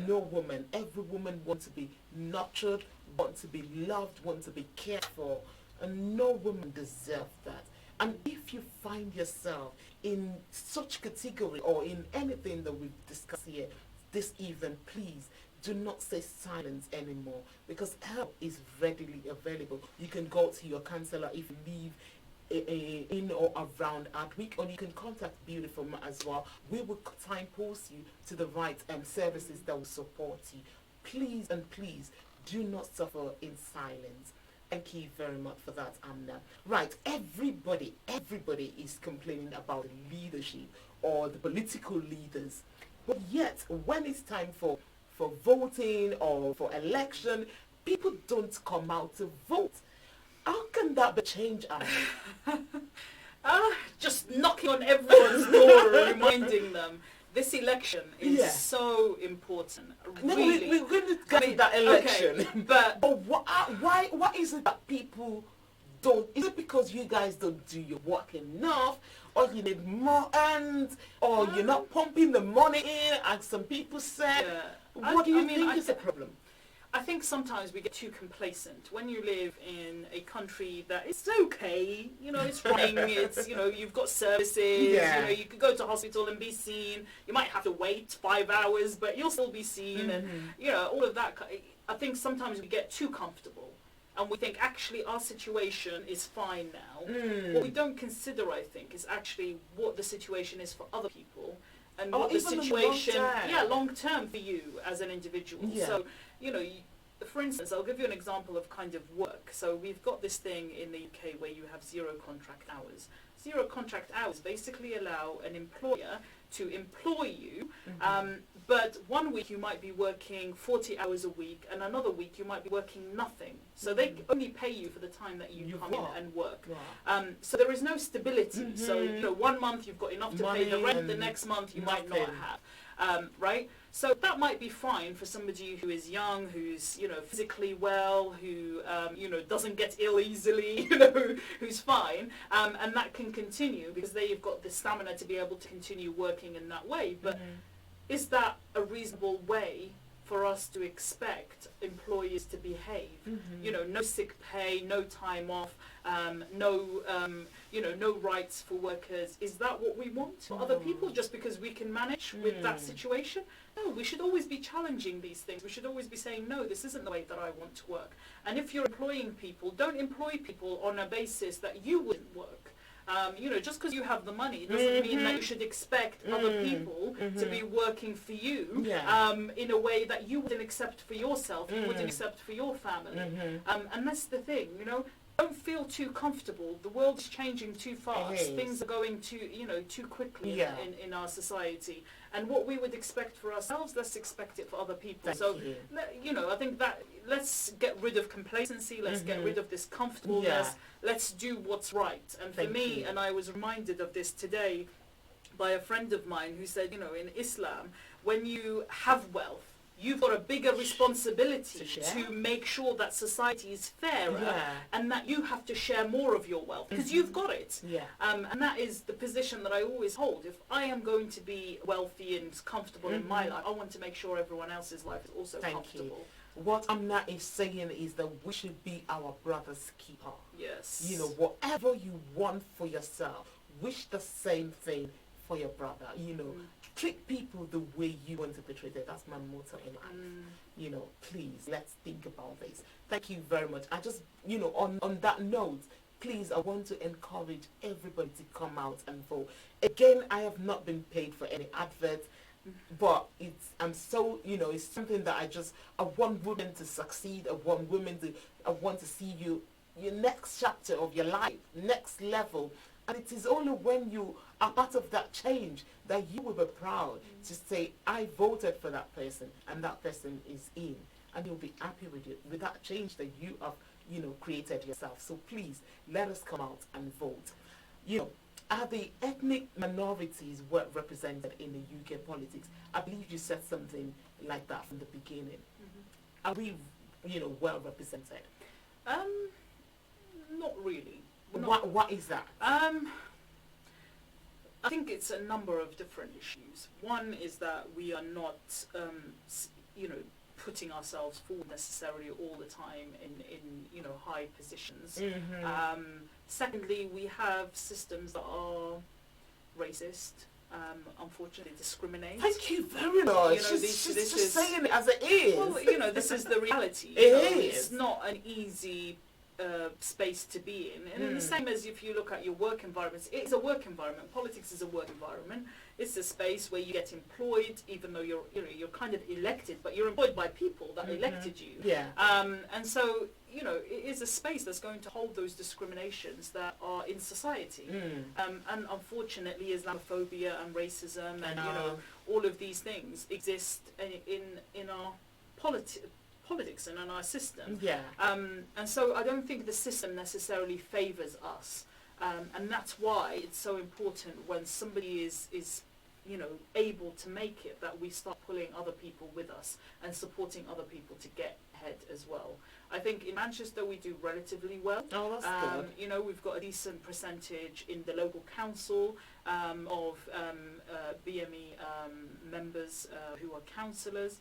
No woman. Every woman wants to be nurtured, wants to be loved, wants to be cared for. And no woman deserves that. And if you find yourself in such category or in anything that we've discussed here this evening, please do not say silence anymore, because help is readily available. You can go to your counsellor if you live in or around Ardwick, or you can contact Beautiful Ma as well. We will signpost you to the right services that will support you. Please and please do not suffer in silence. Thank you very much for that, Amna. Right, everybody is complaining about the leadership or the political leaders. But yet, when it's time for voting or for election, people don't come out to vote. How can that be changed, Amna? Just knocking on everyone's door, reminding them this election is so important. Really. We're going to get to that election. Okay, but why is it that people don't? Is it because you guys don't do your work enough, or you need more hands, or you're not pumping the money in, as some people said? What do you think is the problem? I think sometimes we get too complacent. When you live in a country that it's okay, it's running, it's, you've got services, you could go to hospital and be seen. You might have to wait 5 hours, but you'll still be seen, and, all of that. I think sometimes we get too comfortable, and we think actually our situation is fine now. What we don't consider, I think, is actually what the situation is for other people, and what the situation, long term for you as an individual. So, for instance, I'll give you an example of kind of work. So we've got this thing in the UK where you have zero contract hours. Zero contract hours basically allow an employer to employ you, but one week you might be working 40 hours a week, and another week you might be working nothing. So they only pay you for the time that you come in and work. Wow. So there is no stability. So, you know, 1 month you've got enough to pay the rent, the next month you might not have. Right? So that might be fine for somebody who is young, who's, you know, physically well, who, you know, doesn't get ill easily, you know, who's fine. And that can continue because they've got the stamina to be able to continue working in that way. But is that a reasonable way for us to expect employers to behave? You know, no sick pay, no time off, you know, no rights for workers. Is that what we want for other people just because we can manage with that situation? No, we should always be challenging these things. We should always be saying, no, this isn't the way that I want to work. And if you're employing people, don't employ people on a basis that you wouldn't work. You know, just because you have the money doesn't mean that you should expect other people to be working for you in a way that you wouldn't accept for yourself, you wouldn't accept for your family. And that's the thing, you know. Don't feel too comfortable. The world's changing too fast. Things are going too, you know, too quickly in our society. And what we would expect for ourselves, let's expect it for other people. You know, I think that let's get rid of complacency. Let's get rid of this comfortableness. Let's do what's right. And for me, and I was reminded of this today by a friend of mine who said, you know, in Islam, when you have wealth, you've got a bigger responsibility to make sure that society is fairer and that you have to share more of your wealth because you've got it. And that is the position that I always hold. If I am going to be wealthy and comfortable in my life, I want to make sure everyone else's life is also comfortable. What Amna is saying is that we should be our brother's keeper. Yes. You know, whatever you want for yourself, wish the same thing for your brother. You know, treat people the way you want to be treated. That's my motto in life. You know, please, let's think about this. Thank you very much. I just, you know, on that note, please, I want to encourage everybody to come out and vote. Again, I have not been paid for any adverts, but I'm so, you know, it's something that I want women to succeed. I want to see your next chapter of your life, next level. And it is only when you are part of that change that you will be proud to say, I voted for that person and that person is in. And you'll be happy with that change that you have, you know, created yourself. So please, let us come out and vote. You know, are the ethnic minorities were represented in the UK politics? I believe you said something like that from the beginning. Are we, you know, well represented? Not really. What is that? I think it's a number of different issues. One is that we are not, you know, putting ourselves forward necessarily all the time in you know, high positions. Secondly, we have systems that are racist. Unfortunately, discriminate. Thank you very much. You know, this is saying it as it is. Well, you know, this is the reality. It's not an easy space to be in. And the same as if you look at your work environments, it's a work environment. Politics is a work environment. It's a space where you get employed, even though you're kind of elected, but you're employed by people that elected you. And so, you know, it is a space that's going to hold those discriminations that are in society. And unfortunately, Islamophobia and racism and you know, all of these things exist in our politics and in our system. And so I don't think the system necessarily favours us. And that's why it's so important when somebody is you know, able to make it, that we start pulling other people with us and supporting other people to get ahead as well. I think in Manchester we do relatively well. Oh, that's good. You know, we've got a decent percentage in the local council of BME members who are councillors.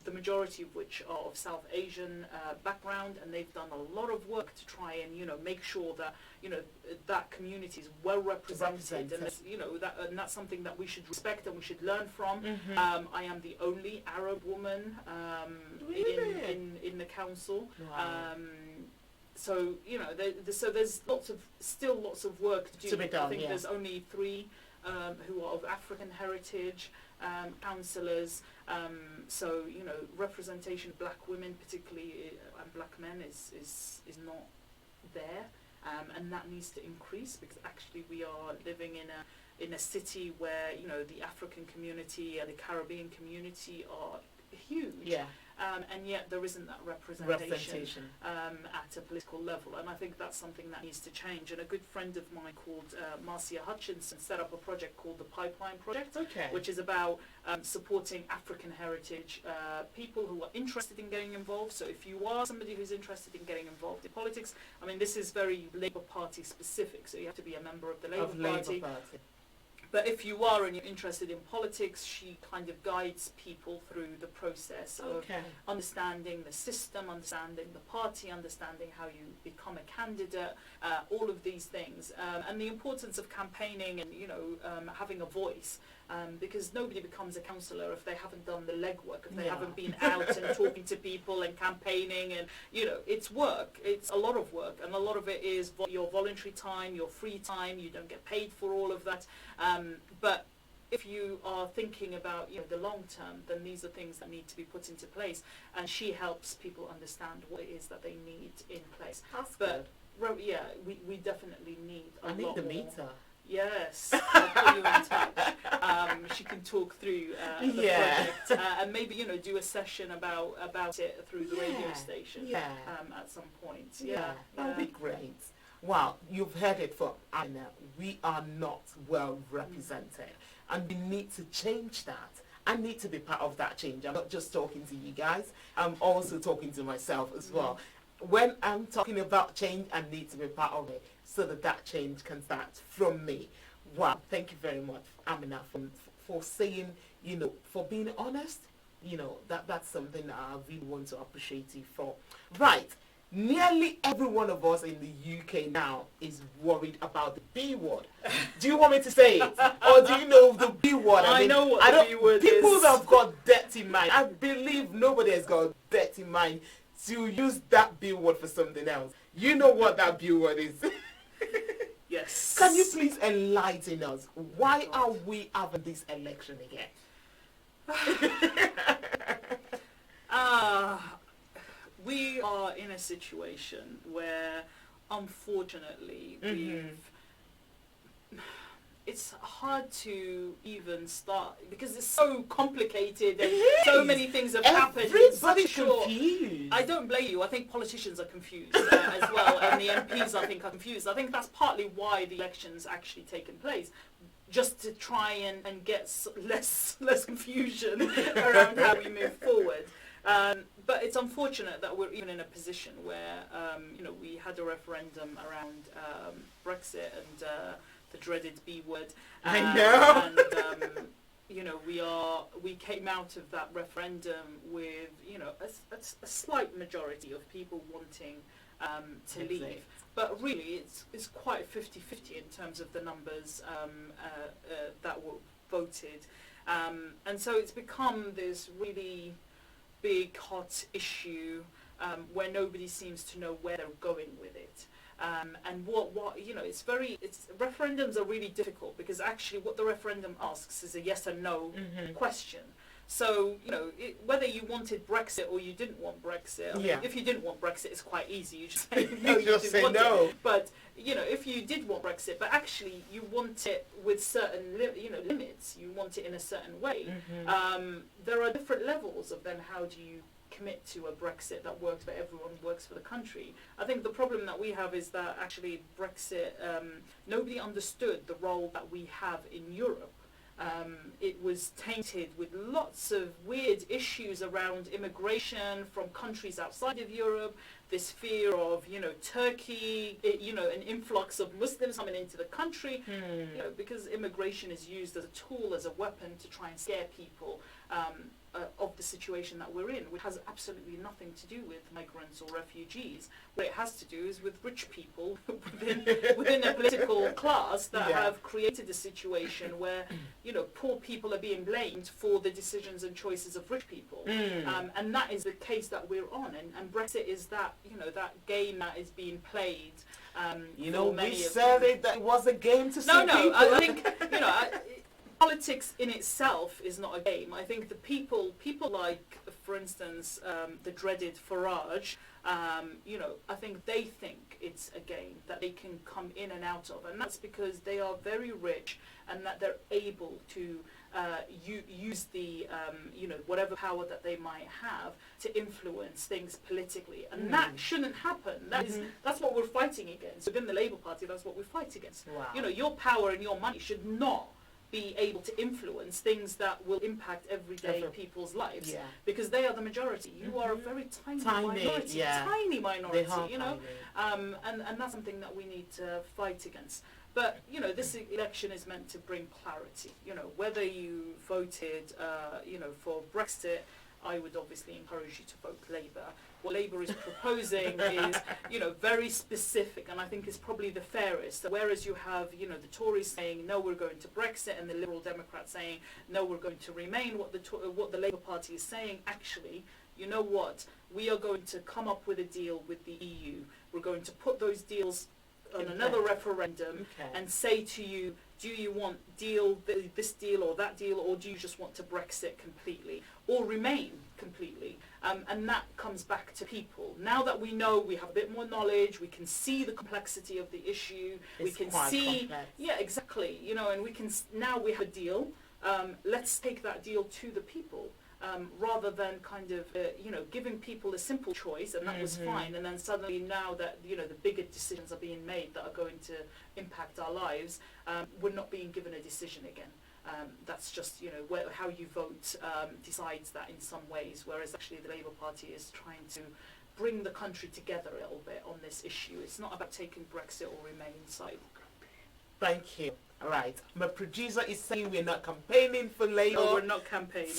The majority of which are of South Asian background, and they've done a lot of work to try and, you know, make sure that, you know, that community is well represented, and you know, and that's something that we should respect and we should learn from. I am the only Arab woman in the council. So you know, so there's still lots of work to do. To be done, I think there's only 3 who are of African heritage. councillors. So, you know, representation of black women particularly and black men is not there, and that needs to increase, because actually we are living in a city where, you know, the African community and the Caribbean community are huge. Yeah. And yet there isn't that representation at a political level, and I think that's something that needs to change. And a good friend of mine called Marcia Hutchinson set up a project called the Pipeline Project, which is about supporting African heritage people who are interested in getting involved. So if you are somebody who's interested in getting involved in politics, I mean, this is very Labour Party specific, so you have to be a member of the Labour Party. But if you are and you're interested in politics, she kind of guides people through the process of understanding the system, understanding the party, understanding how you become a candidate, all of these things, and the importance of campaigning and, you know, having a voice. Because nobody becomes a councillor if they haven't done the legwork, if they haven't been out and talking to people and campaigning, and, you know, it's work. It's a lot of work, and a lot of it is your voluntary time, your free time. You don't get paid for all of that. But if you are thinking about, you know, the long term, then these are things that need to be put into place, and she helps people understand what it is that they need in place. That's but yeah, we definitely need a lot more. I need the meter. Yes, I'll put you in touch. She can talk through the project, and maybe, you know, do a session about it through the radio station at some point. That would be great. Wow, you've heard it from Anna. We are not well represented, and we need to change that. I need to be part of that change. I'm not just talking to you guys, I'm also talking to myself as well. When I'm talking about change, I need to be part of it, so that change can start from me. Wow, thank you very much, Amina, for saying, you know, for being honest. You know, that's something that I really want to appreciate you for. Right, nearly every one of us in the UK now is worried about the B word. Do you want me to say it? Or do you know the B word? I know what the B word is. People that have got dirty mind, I believe nobody has got dirty mind to use that B word for something else. You know what that B word is. Yes. Can you please enlighten us? Why are we having this election again? We are in a situation where, unfortunately, it's hard to even start, because it's so complicated and so many things have happened. Everybody's confused. I don't blame you. I think politicians are confused as well, and the MPs, I think, are confused. I think that's partly why the election's actually taken place, just to try and get less confusion around how we move forward. But it's unfortunate that we're even in a position where, you know, we had a referendum around Brexit and the dreaded B word. I know. And, you know, we came out of that referendum with, you know, a slight majority of people wanting to leave. But really, it's quite 50-50 in terms of the numbers that were voted. And so it's become this really big, hot issue where nobody seems to know where they're going with it. And what you know, referendums are really difficult, because actually what the referendum asks is a yes or no question. So, you know, whether you wanted Brexit or you didn't want Brexit, I mean, if you didn't want Brexit, it's quite easy. You just say no, you just say no. It. But, you know, if you did want Brexit, but actually you want it with certain, limits, you want it in a certain way, there are different levels of then how do you commit to a Brexit that works for everyone, works for the country. I think the problem that we have is that actually Brexit, nobody understood the role that we have in Europe. It was tainted with lots of weird issues around immigration from countries outside of Europe, this fear of, Turkey, an influx of Muslims coming into the country, because immigration is used as a tool, as a weapon to try and scare people of the situation that we're in, which has absolutely nothing to do with migrants or refugees. What it has to do is with rich people within a political class that have created a situation where, poor people are being blamed for the decisions and choices of rich people. And that is the case that we're on. And Brexit is that, that game that is being played. We said it, that it was a game to some people. I think, politics in itself is not a game. I think the people like, for instance, the dreaded Farage, I think they think it's a game that they can come in and out of, and that's because they are very rich and that they're able to use the, whatever power that they might have to influence things politically, and that shouldn't happen. That's what we're fighting against within the Labour Party. That's what we fight against. Wow. Your power and your money should not be able to influence things that will impact everyday people's lives, because they are the majority. You are a very tiny minority, tiny minority, and that's something that we need to fight against. But, this election is meant to bring clarity. Whether you voted, for Brexit, I would obviously encourage you to vote Labour. What Labour is proposing is, very specific, and I think is probably the fairest. Whereas you have, the Tories saying, no, we're going to Brexit, and the Liberal Democrats saying, no, we're going to remain, what the Labour Party is saying, actually, you know what, we are going to come up with a deal with the EU. We're going to put those deals on another referendum and say to you, do you want this deal or that deal, or do you just want to Brexit completely or remain completely? And that comes back to people. Now that we know, we have a bit more knowledge, we can see the complexity of the issue, we can see, complex. Exactly, and we can, now we have a deal, let's take that deal to the people. Rather than kind of, giving people a simple choice, and that was fine, and then suddenly now that, the bigger decisions are being made that are going to impact our lives, we're not being given a decision again. That's just, how you vote decides that in some ways, whereas actually the Labour Party is trying to bring the country together a little bit on this issue. It's not about taking Brexit or Remain side. Thank you. All right. My producer is saying we're not campaigning for Labour. No, we're not campaigning.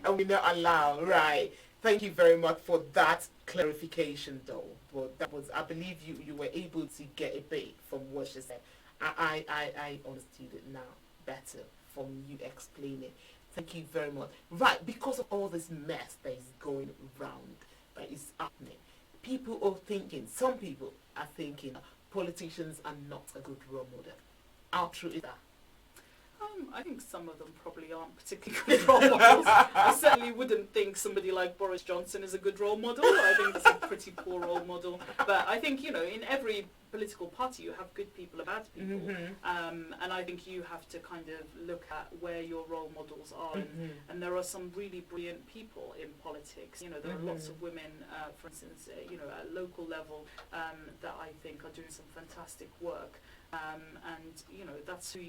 And we're not allowed. Right. Thank you very much for that clarification, though. Well, that was, I believe you were able to get a bit from what she said. I understood it now better from you explaining. Thank you very much. Right, because of all this mess that is going round, that is happening, people are thinking, some people are thinking, politicians are not a good role model. How true is that? I think some of them probably aren't particularly good role models. I certainly wouldn't think somebody like Boris Johnson is a good role model. I think it's a pretty poor role model. But I think, in every political party you have good people and bad people. And I think you have to kind of look at where your role models are. And there are some really brilliant people in politics. There are lots of women, for instance, at local level that I think are doing some fantastic work. And that's who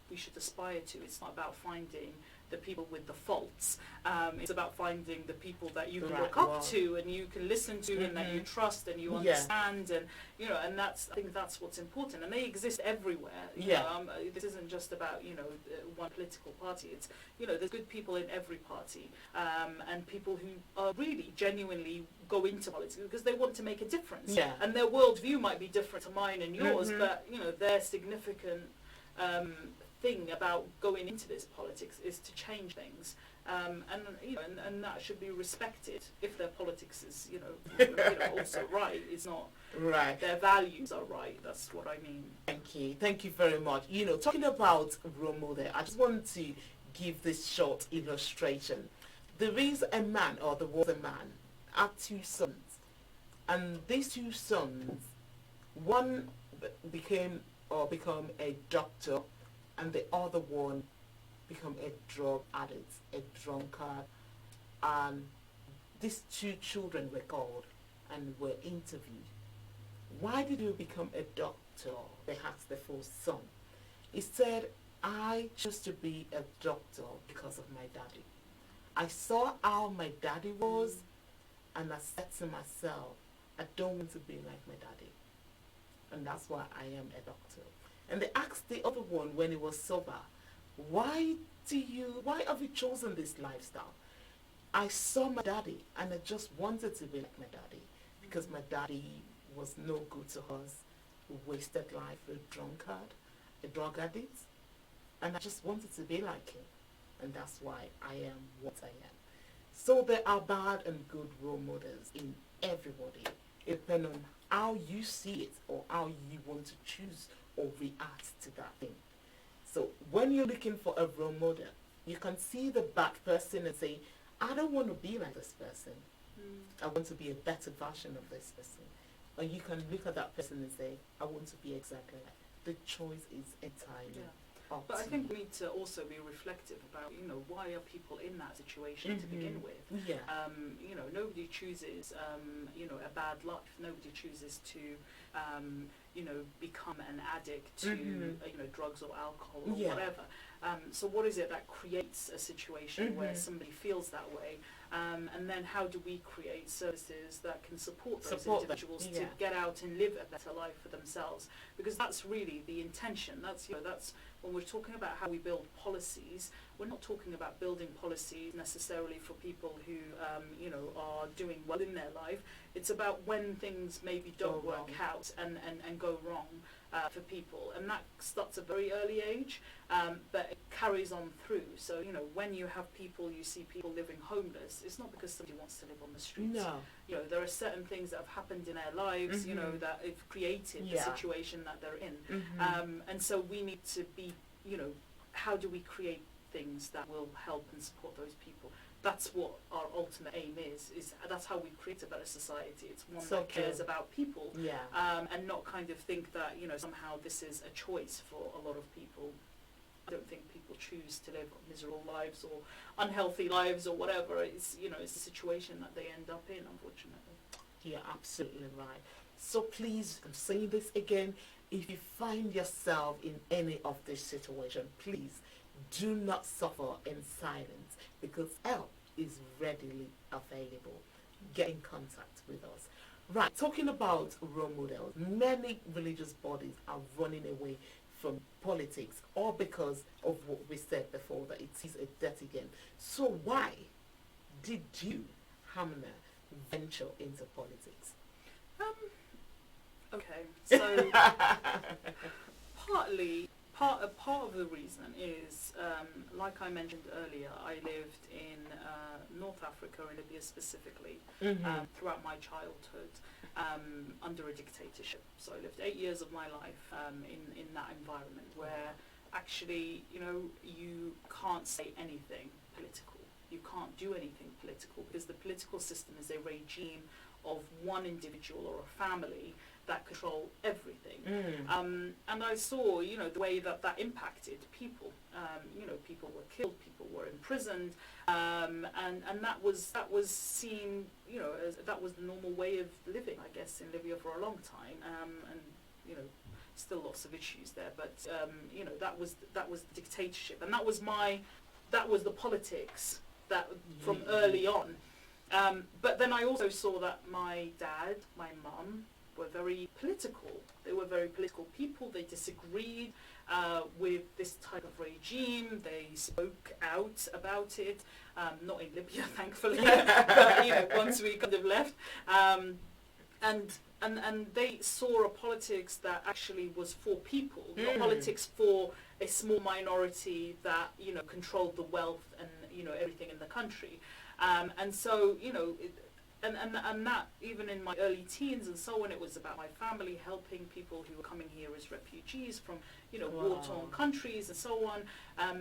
we should aspire to. It's not about finding the people with the faults. It's about finding the people that you can look up to and you can listen to and that you trust and you understand, and and I think that's what's important. And they exist everywhere. This isn't just about one political party. It's there's good people in every party, and people who are really genuinely go into politics because they want to make a difference. And their worldview might be different to mine and yours, but their significant thing about going into this politics is to change things, and that should be respected if their politics is also right. It's not right. Their values are right. That's what I mean. Thank you very much. Talking about role model, I just want to give this short illustration. There is a man, or there was a man, had two sons, and these two sons, one become a doctor, and the other one become a drug addict, a drunkard. And these two children were called and were interviewed. Why did you become a doctor? They asked the first son. He said, I chose to be a doctor because of my daddy. I saw how my daddy was, and I said to myself, I don't want to be like my daddy. And that's why I am a doctor. And they asked the other one when he was sober, why have you chosen this lifestyle? I saw my daddy and I just wanted to be like my daddy because my daddy was no good to us, wasted life, a drunkard, a drug addict, and I just wanted to be like him. And that's why I am what I am. So there are bad and good role models in everybody. It depends on how you see it or how you want to choose or react to that thing. So when you're looking for a role model, you can see the bad person and say, I don't want to be like this person. I want to be a better version of this person. Or you can look at that person and say, I want to be exactly like. The choice is entirely up But I to think you. we need to also be reflective about, why are people in that situation to begin with? Yeah. Nobody chooses, a bad life. Nobody chooses to, become an addict to, drugs or alcohol or whatever. So what is it that creates a situation where somebody feels that way? And then how do we create services that can support those individuals to get out and live a better life for themselves? Because that's really the intention. That's when we're talking about how we build policies, we're not talking about building policies necessarily for people who, are doing well in their life. It's about when things maybe don't work out and go wrong for people. And that starts at a very early age, but it carries on through. So, when you have people, you see people living homeless, it's not because somebody wants to live on the streets. No. There are certain things that have happened in their lives, that have created the situation that they're in. And so we need to be, how do we create things that will help and support those people? That's what our ultimate aim is that's how we create a better society. It's one that cares about people, and not kind of think that, somehow this is a choice for a lot of people. I don't think people choose to live miserable lives or unhealthy lives or whatever. It's, it's the situation that they end up in, unfortunately. You're absolutely right. So please, I'm saying this again, if you find yourself in any of this situation, please do not suffer in silence, because help is readily available. Get in contact with us. Right, talking about role models, many religious bodies are running away from politics, all because of what we said before, that it is a dirty game. So why did you, Hamna, venture into politics? Okay, so part of the reason is, like I mentioned earlier, I lived in North Africa, in Libya specifically, throughout my childhood, under a dictatorship. So I lived 8 years of my life in that environment where actually, you can't say anything political. You can't do anything political because the political system is a regime of one individual or a family that control everything. And I saw, the way that impacted people. People were killed, people were imprisoned, and that was seen, as that was the normal way of living, I guess, in Libya for a long time. And still lots of issues there, but that was the dictatorship, and that was the politics that from early on. But then I also saw that my dad, my mum, were very political. They were very political people. They disagreed with this type of regime. They spoke out about it. Not in Libya, thankfully, but once we kind of left. And they saw a politics that actually was for people, not politics for a small minority that controlled the wealth and everything in the country. And so and that even in my early teens and so on, it was about my family helping people who were coming here as refugees from war-torn countries and so on,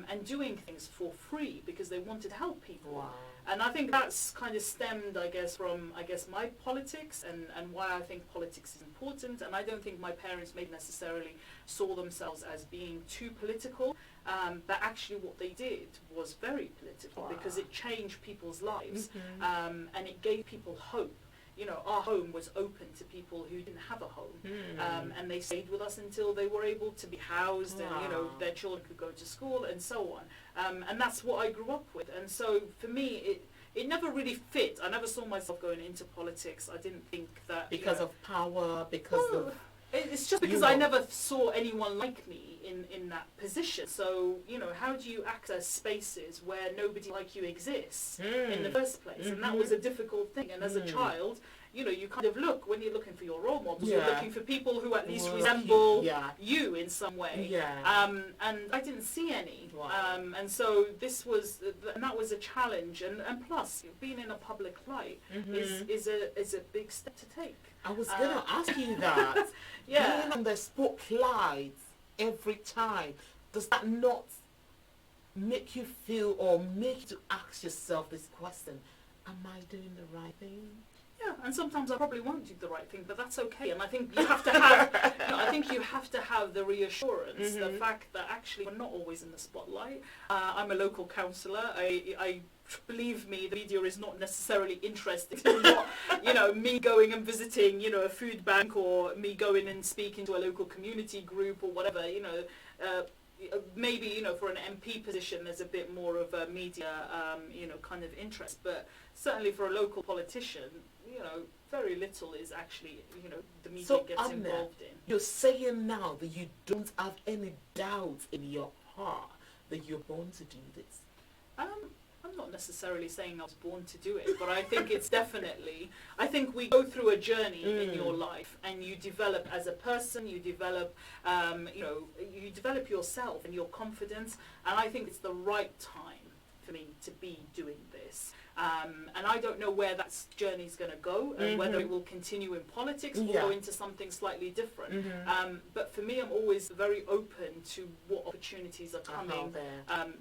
and doing things for free because they wanted to help people. Wow. And I think that's kind of stemmed, I guess, from my politics and why I think politics is important. And I don't think my parents maybe necessarily saw themselves as being too political, but actually what they did was very political because it changed people's lives, and it gave people hope. Our home was open to people who didn't have a home, and they stayed with us until they were able to be housed, and their children could go to school and so on. And that's what I grew up with. And so for me, it never really fit. I never saw myself going into politics. I didn't think that because of power, because of... It's just because I never saw anyone like me in that position. So, how do you access spaces where nobody like you exists in the first place? And that was a difficult thing. And as a child, you kind of look, when you're looking for your role models, you're looking for people who at least resemble you in some way. And I didn't see any. And so that was a challenge. And plus, being in a public light is a big step to take. I was going to ask you that. Being on the spotlight every time, does that not make you feel or make you to ask yourself this question, am I doing the right thing? Yeah, and sometimes I probably won't do the right thing, but that's okay. And I think you have to have, I think you have to have the reassurance, the fact that actually we're not always in the spotlight. I'm a local councillor. I believe me, the media is not necessarily interested in what, me going and visiting, a food bank, or me going and speaking to a local community group or whatever, maybe, for an MP position, there's a bit more of a media, kind of interest. But certainly for a local politician, very little is actually, the media gets involved in. You're saying now that you don't have any doubt in your heart that you're born to do this? I'm not necessarily saying I was born to do it, but I think it's definitely, I think we go through a journey in your life, and you develop as a person, you develop, you develop yourself and your confidence, and I think it's the right time for me to be doing this. And I don't know where that journey's going to go, and whether it will continue in politics or go into something slightly different. But for me, I'm always very open to what opportunities are coming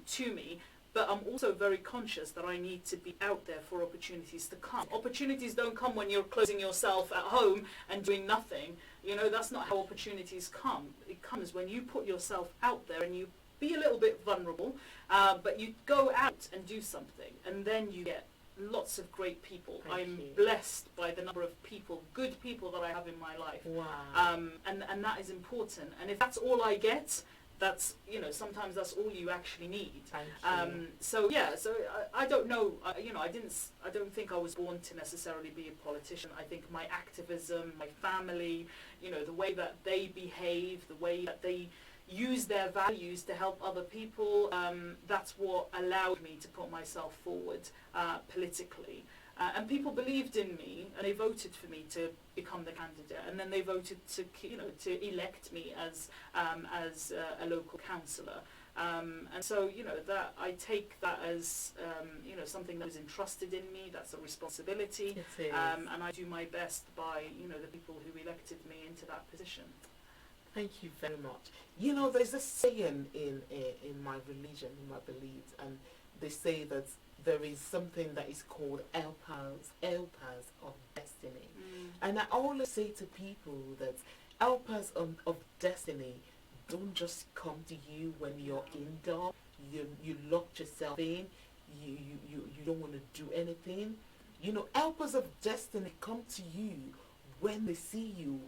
to me. But I'm also very conscious that I need to be out there for opportunities to come. Opportunities don't come when you're closing yourself at home and doing nothing. That's not how opportunities come. It comes when you put yourself out there and you be a little bit vulnerable, but you go out and do something, and then you get lots of great people. I'm blessed by the number of people, good people that I have in my life. Wow. And that is important. And if that's all I get, that's, sometimes that's all you actually need. So I don't know, I don't think I was born to necessarily be a politician. I think my activism, my family, the way that they behave, the way that they use their values to help other people, that's what allowed me to put myself forward politically. And people believed in me, and they voted for me to become the candidate, and then they voted to elect me as a local councillor. And so, that I take that as, something that is entrusted in me. That's a responsibility, and I do my best by, the people who elected me into that position. Thank you very much. There's a saying in my religion, in my beliefs, and they say that there is something that is called helpers of destiny. And I always say to people that helpers of destiny don't just come to you when you're indoor, you locked yourself in, you don't want to do anything. Helpers of destiny come to you when they see you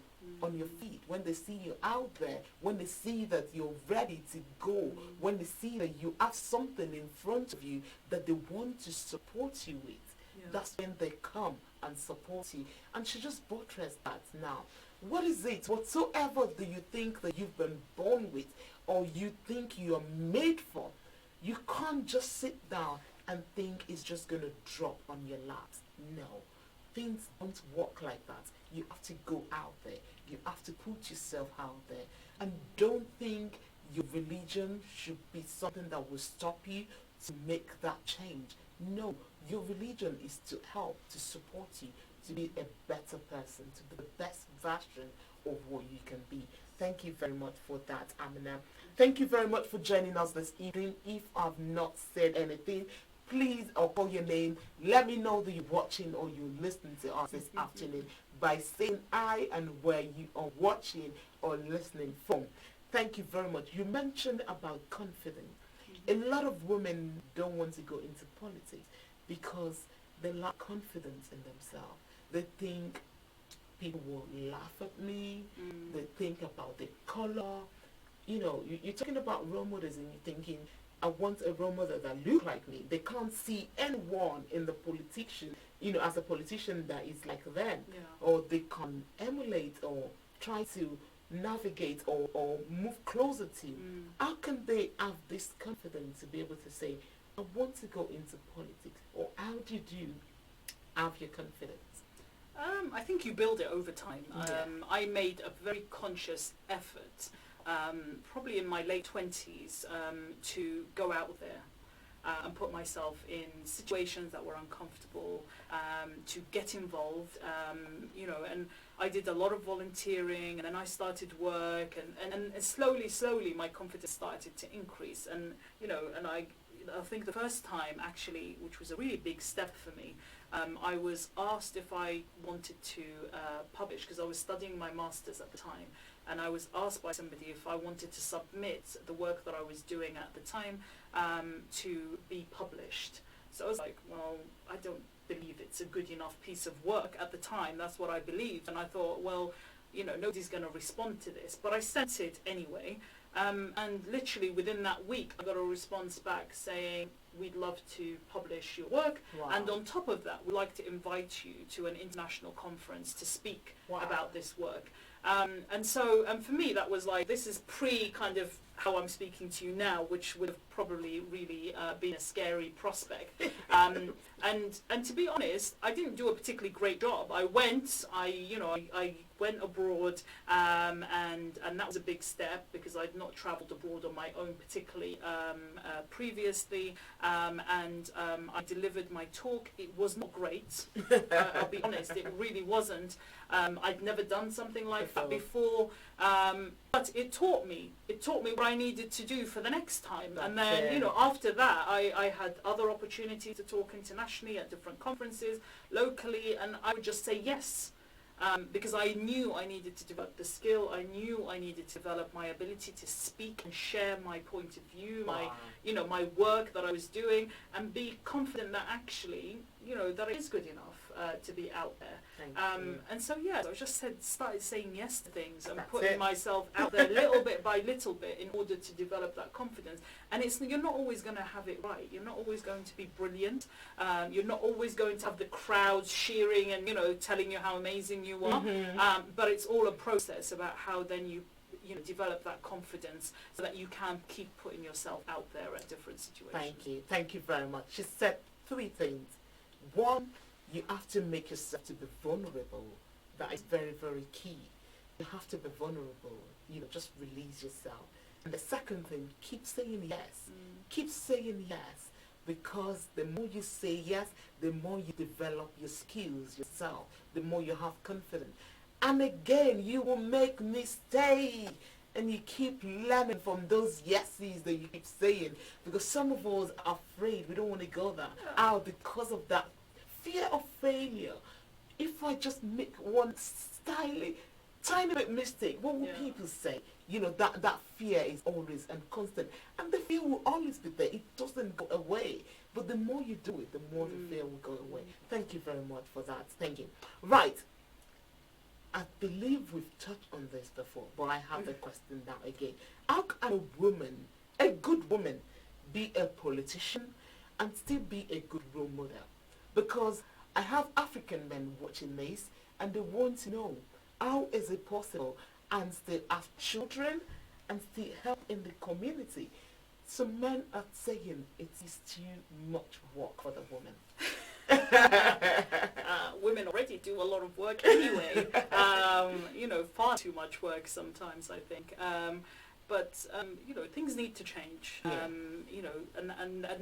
on your feet, when they see you out there, when they see that you're ready to go, when they see that you have something in front of you that they want to support you with. That's when they come and support you. And she just buttressed that now. What is it, whatsoever do you think that you've been born with, or you think you're made for, you can't just sit down and think it's just going to drop on your lap. No. Things don't work like that. You have to go out there. You have to put yourself out there. And don't think your religion should be something that will stop you to make that change. No, your religion is to help, to support you, to be a better person, to be the best version of what you can be. Thank you very much for that, Amina. Thank you very much for joining us this evening. If I've not said anything, please, I'll call your name. Let me know that you're watching or you're listening to us this afternoon by saying I and where you are watching or listening from. Thank you very much. You mentioned about confidence. A lot of women don't want to go into politics because they lack confidence in themselves. They think people will laugh at me. They think about the color. You're talking about role models and you're thinking, I want a role model that look like me. They can't see anyone in the politician, as a politician that is like them. Or they can emulate or try to navigate or move closer to. How can they have this confidence to be able to say, I want to go into politics? Or how do you have your confidence? I think you build it over time. I made a very conscious effort, probably in my late 20s, to go out there and put myself in situations that were uncomfortable, to get involved, and I did a lot of volunteering, and then I started work, and slowly my confidence started to increase, and I think the first time actually, which was a really big step for me, I was asked if I wanted to publish, because I was studying my master's at the time, and I was asked by somebody if I wanted to submit the work that I was doing at the time to be published. So I was like, well, I don't believe it's a good enough piece of work at the time. That's what I believed, and I thought, well, nobody's going to respond to this, but I sent it anyway. And literally within that week, I got a response back saying, we'd love to publish your work. Wow. And on top of that, we'd like to invite you to an international conference to speak Wow. about this work. And so for me, that was like, this is kind of how I'm speaking to you now, which would have probably really been a scary prospect. And to be honest, I didn't do a particularly great job. I went abroad, and that was a big step, because I'd not travelled abroad on my own particularly previously, and I delivered my talk. It was not great. I'll be honest, it really wasn't. I'd never done something like that before, but it taught me what I needed to do for the next time. And then, after that, I had other opportunities to talk internationally at different conferences, locally, and I would just say yes. Because I knew I needed to develop the skill, I knew I needed to develop my ability to speak and share my point of view, my work that I was doing, and be confident that actually, that it is good enough to be out there. And so, I just started saying yes to things and putting myself out there little bit by little bit in order to develop that confidence. And you're not always going to have it right. You're not always going to be brilliant. You're not always going to have the crowds cheering and, telling you how amazing you are. Mm-hmm. But it's all a process about how then you develop that confidence so that you can keep putting yourself out there at different situations. Thank you very much. She said 3 things. 1, you have to make yourself to be vulnerable. That is very, very key. You have to be vulnerable. Just release yourself. And the second thing, keep saying yes. Keep saying yes, because the more you say yes, the more you develop your skills yourself, the more you have confidence. And again, you will make mistakes, and you keep learning from those yeses that you keep saying, because some of us are afraid. We don't want to go there because of that fear of failure. If I just make one tiny bit mistake, what will people say? That fear is always and constant, and the fear will always be there. It doesn't go away, but the more you do it, the more the fear will go away. Thank you very much for that. Thank you. Right, I believe we've touched on this before, but I have a question now again. How can a good woman, be a politician and still be a good role model? Because I have African men watching this, and they want to know, how is it possible and still have children and still help in the community? So men are saying it is too much work for the woman. Women already do a lot of work anyway. Far too much work sometimes, I think. But things need to change. And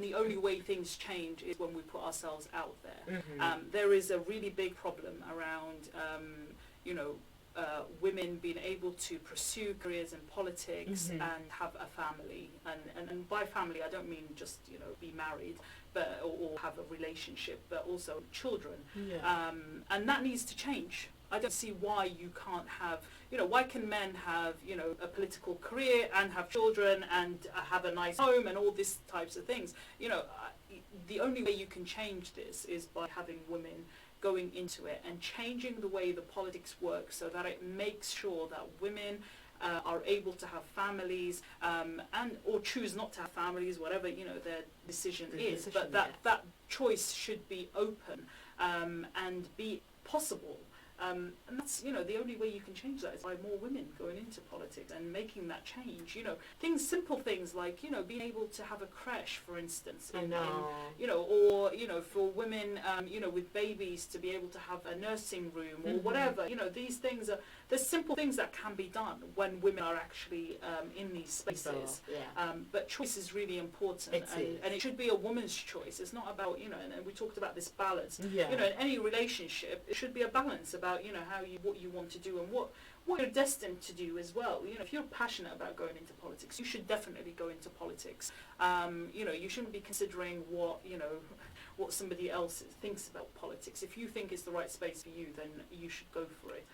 the only way things change is when we put ourselves out there. Mm-hmm. There is a really big problem around, women being able to pursue careers in politics and have a family. And by family, I don't mean just be married, but or have a relationship, but also children. Yeah. And that needs to change. I don't see why you can't have, why can men have, a political career and have children and have a nice home and all these types of things. The only way you can change this is by having women going into it and changing the way the politics works so that it makes sure that women are able to have families and or choose not to have families, whatever their decision is. But that choice should be open and be possible. And that's, the only way you can change that is by more women going into politics and making that change. Simple things like, being able to have a creche, for instance, or, for women, with babies to be able to have a nursing room or whatever. These things are there's simple things that can be done when women are actually in these spaces. But choice is really important, and it should be a woman's choice. It's not about, you know, and we talked about this balance. You know, in any relationship, it should be a balance about, you know, what you want to do and what you're destined to do as well. You know, if you're passionate about going into politics, you should definitely go into politics. You know, you shouldn't be considering what somebody else thinks about politics. If you think it's the right space for you, then you should go for it.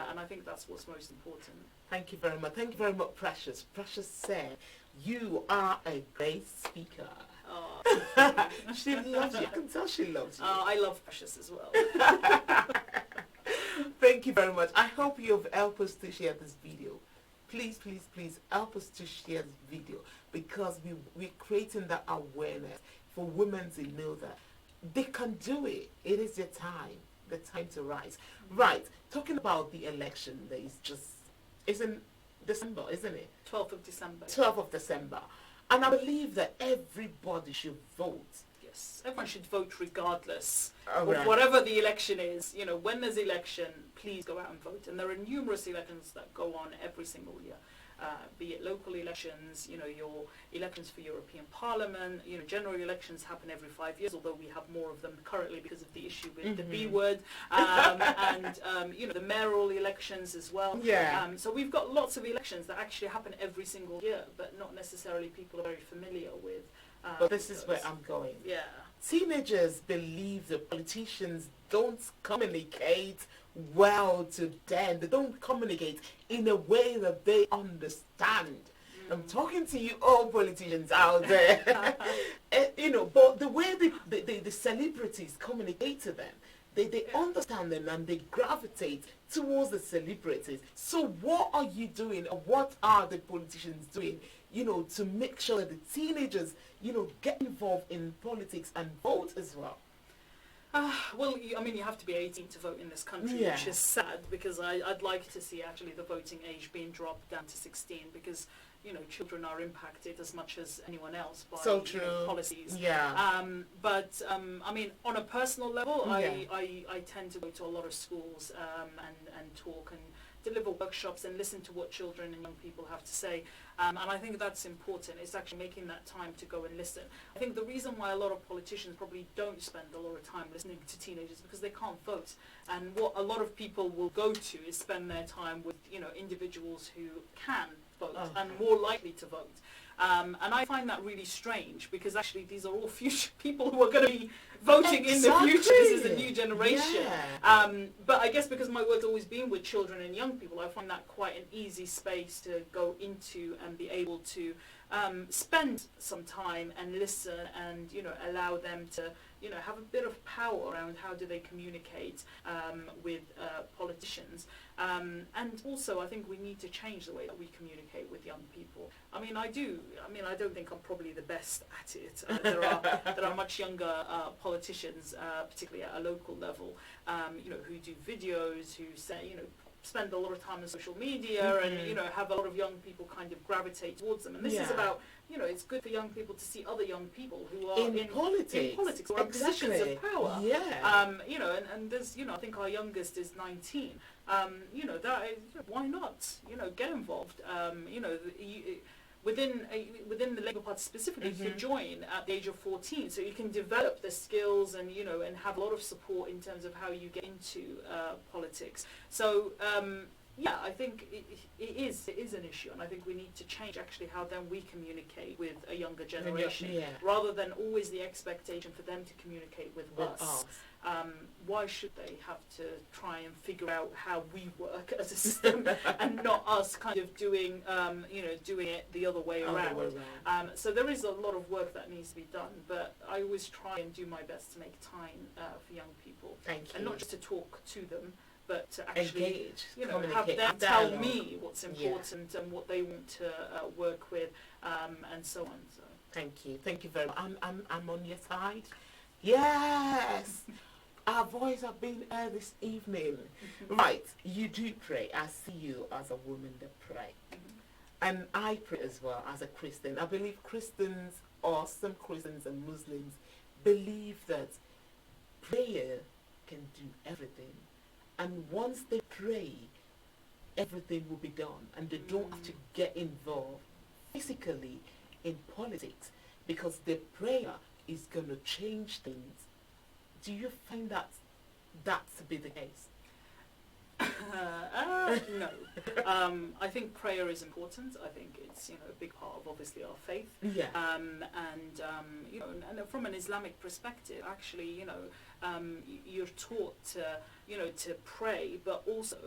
And I think that's what's most important. Thank you very much. Thank you very much, Precious. Precious said, you are a great speaker. Oh. She loves you. I can tell she loves you. I love Precious as well. Thank you very much. I hope you've helped us to share this video. Please, please, please help us to share this video, because we're creating that awareness for women to know that they can do it. It is the time to rise. Right, talking about the election that is in December, isn't it? 12th of December. 12th of December. And I believe that everybody should vote. Yes, everyone should vote regardless of whatever the election is. You know, when there's election, please go out and vote. And there are numerous elections that go on every single year. Be it local elections, you know, your elections for European Parliament, you know, general elections happen every 5 years, although we have more of them currently because of the issue with the B word, and, you know, the mayoral elections as well. So we've got lots of elections that actually happen every single year, but not necessarily people are very familiar with. But this is where I'm going. Teenagers believe the politicians don't communicate well to them. They don't communicate in a way that they understand. I'm talking to you all politicians out there. You know, but the way the celebrities communicate to them, they understand them and they gravitate towards the celebrities. So what are you doing, or what are the politicians doing, you know, to make sure that the teenagers, you know, get involved in politics and vote as well? Well, I mean, you have to be 18 to vote in this country, which is sad, because I'd like to see actually the voting age being dropped down to 16, because, you know, children are impacted as much as anyone else by you know, policies. But I mean, on a personal level, I tend to go to a lot of schools and talk and deliver workshops and listen to what children and young people have to say. And I think that's important. It's actually making that time to go and listen. I think the reason why a lot of politicians probably don't spend a lot of time listening to teenagers is because they can't vote. And what a lot of people will go to is spend their time with, you know, individuals who can vote and more likely to vote. And I find that really strange, because actually these are all future people who are going to be voting in the future. This is a new generation. But I guess because my work's always been with children and young people, I find that quite an easy space to go into and be able to spend some time and listen and, you know, allow them to, you know, have a bit of power around how do they communicate with politicians. And also I think we need to change the way that we communicate with young people. I mean, I don't think I'm probably the best at it. There are much younger politicians, particularly at a local level, you know, who do videos, who say, you know, spend a lot of time on social media and, you know, have a lot of young people kind of gravitate towards them. And this is about, you know, it's good for young people to see other young people who are in politics or in positions of power. You know, and there's, you know, I think our youngest is 19. You know, that is, why not? You know, get involved. You know, within the Labour Party specifically, you can join at the age of 14, so you can develop the skills and, you know, and have a lot of support in terms of how you get into politics. So yeah, I think it is an issue, and I think we need to change actually how then we communicate with a younger generation, rather than always the expectation for them to communicate with us. Why should they have to try and figure out how we work as a system and not us kind of doing, you know, doing it the other way around? So there is a lot of work that needs to be done, but I always try and do my best to make time for young people, and not just to talk to them, but to actually engage, you know, have them tell me what's important and what they want to work with, and so on. So thank you very much. I'm on your side. Yes. Our voice have been heard this evening. Right, you do pray. I see you as a woman that pray. And I pray as well as a Christian. I believe Christians, or some Christians and Muslims, believe that prayer can do everything. And once they pray, everything will be done, and they don't have to get involved physically in politics, because the prayer is going to change things. Do you find that to be the case? No. I think prayer is important. I think it's, you know, a big part of obviously our faith. Yeah. You know, and from an Islamic perspective, actually, you know, you're taught to, you know, to pray, but also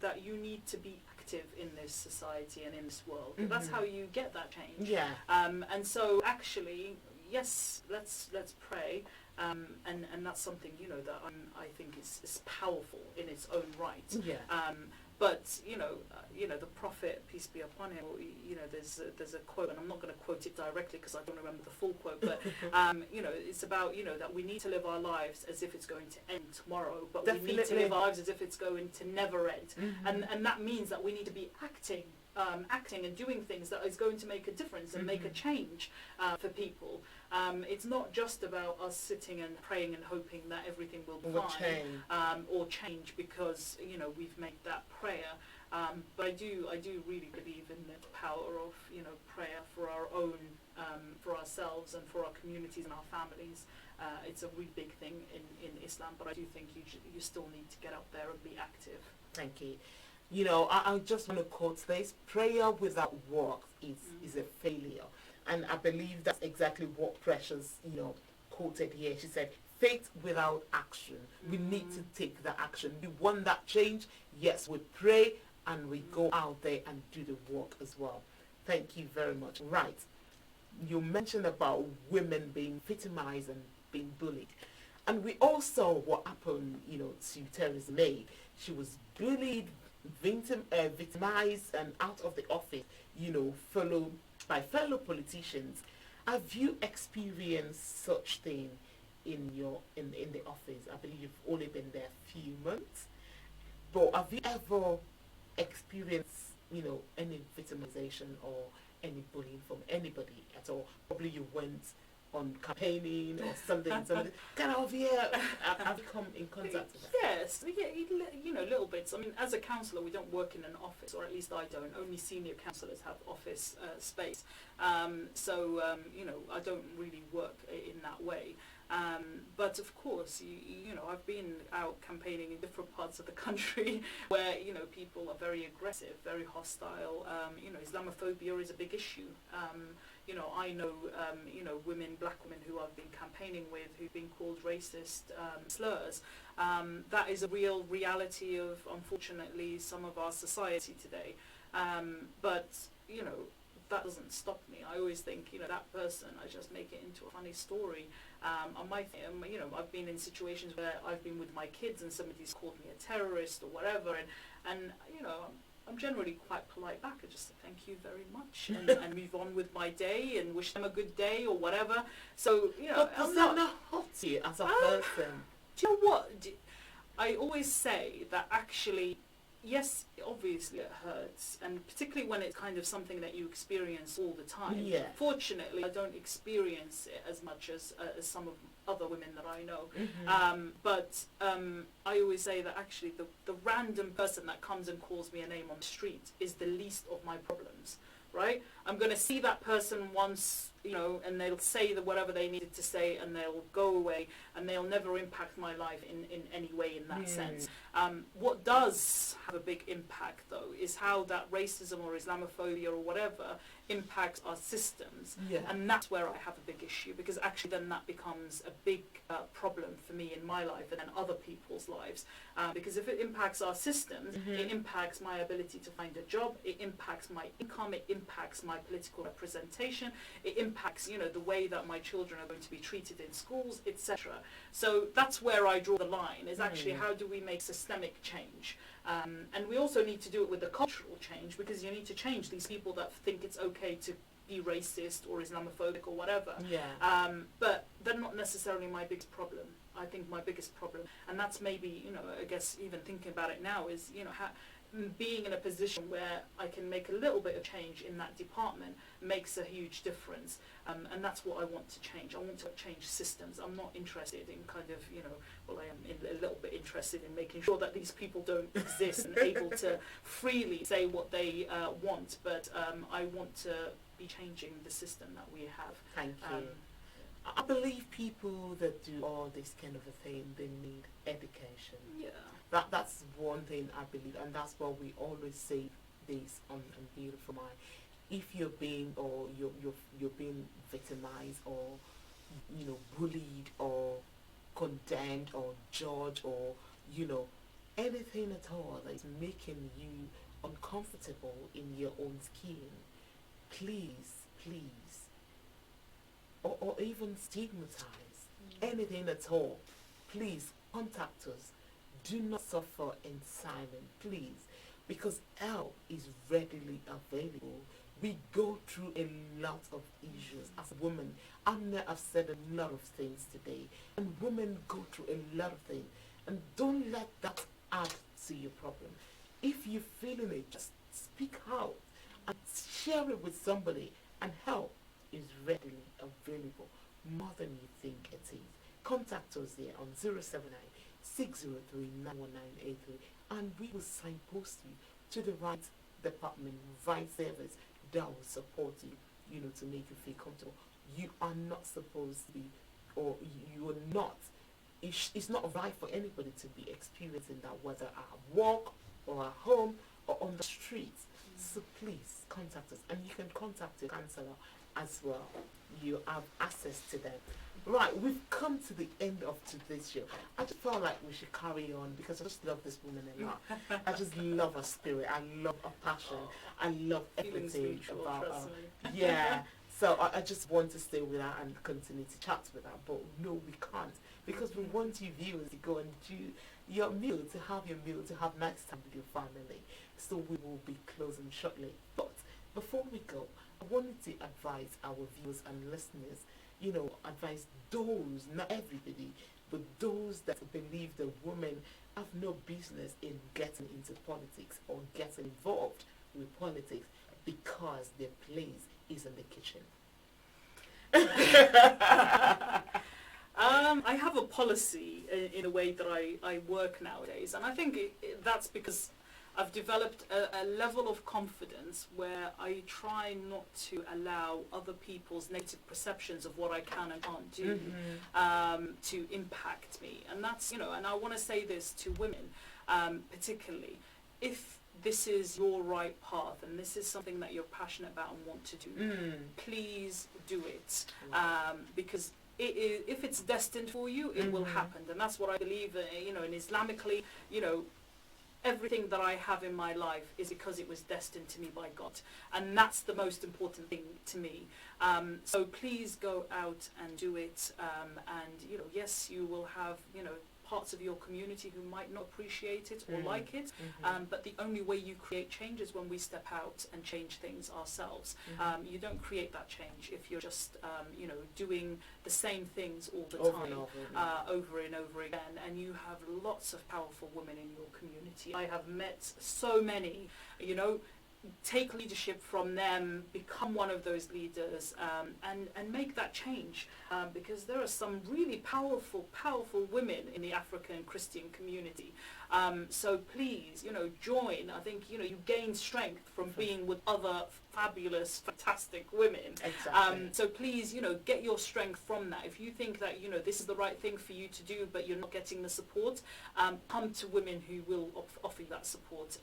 that you need to be active in this society and in this world. Mhm. That's how you get that change. Yeah. And so actually, yes, let's pray. And that's something, you know, that I think is powerful in its own right. Yeah. But you know, the Prophet, peace be upon him. You know, there's a quote, and I'm not going to quote it directly because I don't remember the full quote. But you know, it's about, you know, that we need to live our lives as if it's going to end tomorrow, but we need to live our lives as if it's going to never end. Mhm. And that means that we need to be acting and doing things that is going to make a difference and make a change for people. It's not just about us sitting and praying and hoping that everything will be fine or change because, you know, we've made that prayer. But I do really believe in the power of, you know, prayer for our own, for ourselves and for our communities and our families. It's a really big thing in Islam, but I do think you still need to get out there and be active. Thank you. You know, I just want to quote this: prayer without work is a failure. And I believe that's exactly what Precious, you know, quoted here. She said, faith without action. We need to take the action. We want that change. Yes, we pray and we go out there and do the work as well. Thank you very much. Right. You mentioned about women being victimized and being bullied. And we all saw what happened, you know, to Theresa May. She was bullied, victimized and out of the office, you know, by fellow politicians. Have you experienced such thing in the office? I believe you've only been there a few months, but have you ever experienced, you know, any victimization or any bullying from anybody at all? Probably you went on campaigning or something, get over here. Have you come in contact with that? Yes, yeah, you know, little bits. I mean, as a councillor, we don't work in an office, or at least I don't. Only senior councillors have office space. You know, I don't really work in that way. But of course, you know, I've been out campaigning in different parts of the country where, you know, people are very aggressive, very hostile. You know, Islamophobia is a big issue. You know, I know, you know, black women who I've been campaigning with who've been called racist slurs. That is a real reality of, unfortunately, some of our society today. But, you know, that doesn't stop me. I always think, you know, that person, I just make it into a funny story. You know, I've been in situations where I've been with my kids and somebody's called me a terrorist or whatever, and you know, I'm generally quite polite back. I just say thank you very much and move on with my day and wish them a good day or whatever. So, you know, But does that not hurt you as a person? Do you know what? I always say that actually, yes, obviously it hurts, and particularly when it's kind of something that you experience all the time. Yeah. Fortunately, I don't experience it as much as some of other women that I know. Mhm. But I always say that actually the random person that comes and calls me a name on the street is the least of my problems, right? I'm going to see that person once, you know, and they'll say whatever they needed to say, and they'll go away, and they'll never impact my life in any way in that sense. What does have a big impact, though, is how that racism or Islamophobia or whatever impacts our systems. Yeah. And that's where I have a big issue, because actually then that becomes a big problem for me in my life and then other people's lives. Because if it impacts our systems, it impacts my ability to find a job, it impacts my income, it impacts my political representation, it impacts, you know, the way that my children are going to be treated in schools, etc. So that's where I draw the line, is actually how do we make systemic change? And we also need to do it with the cultural change, because you need to change these people that think it's okay to be racist or Islamophobic or whatever. Yeah. But they're not necessarily my biggest problem. I think my biggest problem, and that's maybe, you know, I guess even thinking about it now is, you know, being in a position where I can make a little bit of change in that department makes a huge difference. And that's what I want to change. I want to change systems. I'm not interested in kind of, well, I am a little bit interested in making sure that these people don't exist and able to freely say what they want, but I want to be changing the system that we have. Thank you. I believe people that do all this kind of a thing, they need education. Yeah. That's one thing I believe, and that's why we always say this on Beautiful Mind. If you're being you're being victimized or bullied or condemned or judged or anything at all that is making you uncomfortable in your own skin, please, or even stigmatized, anything at all, please contact us. Do not suffer in silence, please, because help is readily available. We go through a lot of issues as a woman. I've said a lot of things today, and women go through a lot of things, and don't let that add to your problem. If you're feeling it, just speak out and share it with somebody, and help is readily available, more than you think it is. Contact us here on 079 603 91983, and we will signpost you to the right department, right service that will support you, to make you feel comfortable. You are not supposed to be, or you are not, it's not right for anybody to be experiencing that, whether at work or at home or on the streets. So please contact us, and you can contact your counselor as well. You have access to them. Right, we've come to the end of today's show. I just felt like we should carry on because I just love this woman a lot. I just love her spirit. I love her passion. I love everything about her. Yeah. So I just want to stay with her and continue to chat with her. But no, we can't, because we want you viewers to go and do your meal, to have your meal, to have nice time with your family. So we will be closing shortly. But before we go, I wanted to advise our viewers and listeners, advise those, not everybody, but those that believe that women have no business in getting into politics or getting involved with politics because their place is in the kitchen. I have a policy in a way that I work nowadays, and I think that's because I've developed a level of confidence where I try not to allow other people's negative perceptions of what I can and can't do to impact me. And that's, and I want to say this to women particularly, if this is your right path and this is something that you're passionate about and want to do, please do it. Because if it's destined for you, it will happen. And that's what I believe, in Islamically, everything that I have in my life is because it was destined to me by God. And that's the most important thing to me. So please go out and do it. And, yes, you will have, parts of your community who might not appreciate it or like it, but the only way you create change is when we step out and change things ourselves. You don't create that change if you're just doing the same things all the time, over and over again. And you have lots of powerful women in your community. I have met so many, take leadership from them, become one of those leaders, and make that change, because there are some really powerful women in the African Christian community. So please, join. I think, you gain strength from being with other fabulous, fantastic women. Exactly. So please, get your strength from that. If you think that, this is the right thing for you to do, but you're not getting the support, come to women who will offer you that support.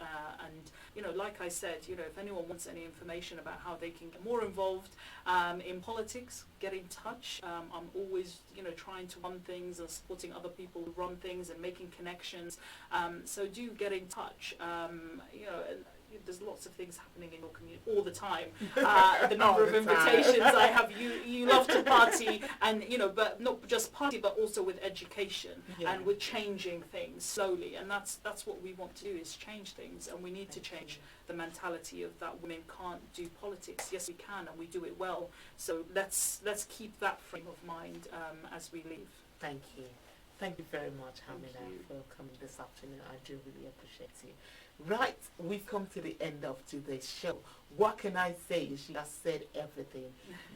And, like I said, if anyone wants any information about how they can get more involved in politics, get in touch. I'm always, trying to run things and supporting other people who run things and making connections. So do get in touch. There's lots of things happening in your community all the time. The number of invitations I have, you love to party, and but not just party, but also with education and with changing things slowly. And that's what we want to do, is change things, and we need to change the mentality of that women can't do politics. Yes, we can, and we do it well. So let's keep that frame of mind as we leave. Thank you. Thank you very much, Hamina, for coming this afternoon. I do really appreciate you. Right, we've come to the end of today's show. What can I say? She has said everything.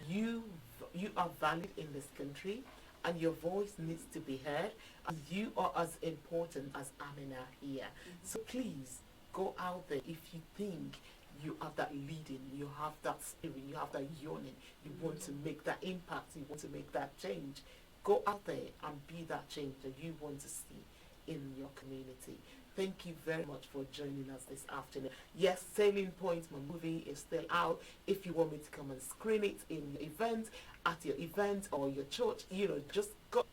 You you are valid in this country, and your voice needs to be heard. And you are as important as Amina here. So please go out there. If you think you have that leading, you have that spirit, you have that yearning, you want to make that impact, you want to make that change, go out there and be that change that you want to see in your community. Thank you very much for joining us this afternoon. Yes, Selling Point, my movie is still out. If you want me to come and screen it in your event, at your event or your church, just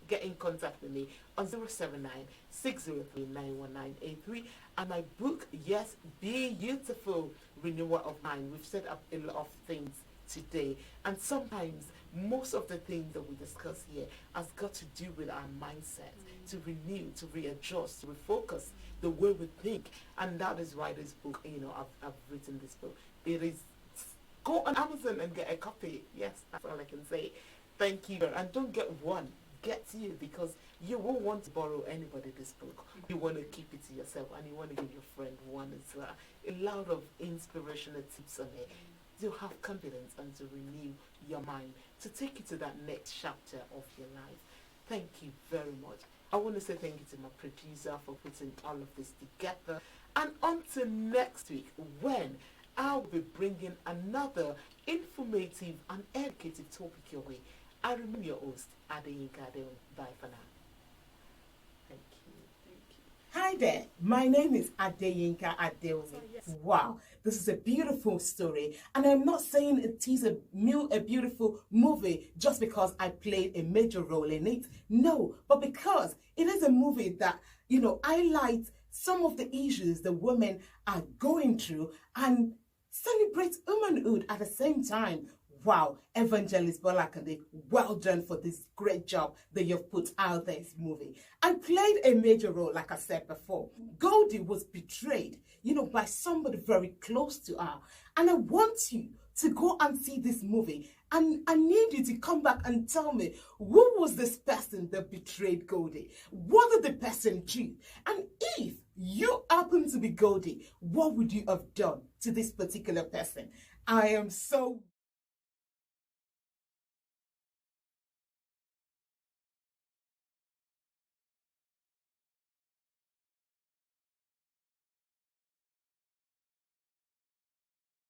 get in contact with me on 079 603 91983. And my book, Yes, Be Beautiful, Renewal of Mind. We've set up a lot of things today, and sometimes most of the things that we discuss here has got to do with our mindset, to renew, to readjust, to refocus the way we think. And that is why this book, I've written this book. It is, go on Amazon and get a copy. Yes, that's all I can say. Thank you. And don't get one, get two, because you won't want to borrow anybody this book. You want to keep it to yourself, and you want to give your friend one as well. A lot of inspirational tips on it to have confidence and to renew your mind, to take you to that next chapter of your life. Thank you very much. I want to say thank you to my producer for putting all of this together. And on to next week, when I'll be bringing another informative and educative topic your way. I remain your host, Adeyinka Adeon. Bye for now. Thank you. Hi there, my name is Adeyinka Adeomi. Wow, this is a beautiful story, and I'm not saying it is a beautiful movie just because I played a major role in it. No, but because it is a movie that, highlights some of the issues the women are going through and celebrates womanhood at the same time. Wow, Evangelist Bola Kande, well done for this great job that you've put out there in this movie. I played a major role, like I said before. Goldie was betrayed, by somebody very close to her. And I want you to go and see this movie. And I need you to come back and tell me, who was this person that betrayed Goldie? What did the person do? And if you happen to be Goldie, what would you have done to this particular person? I am so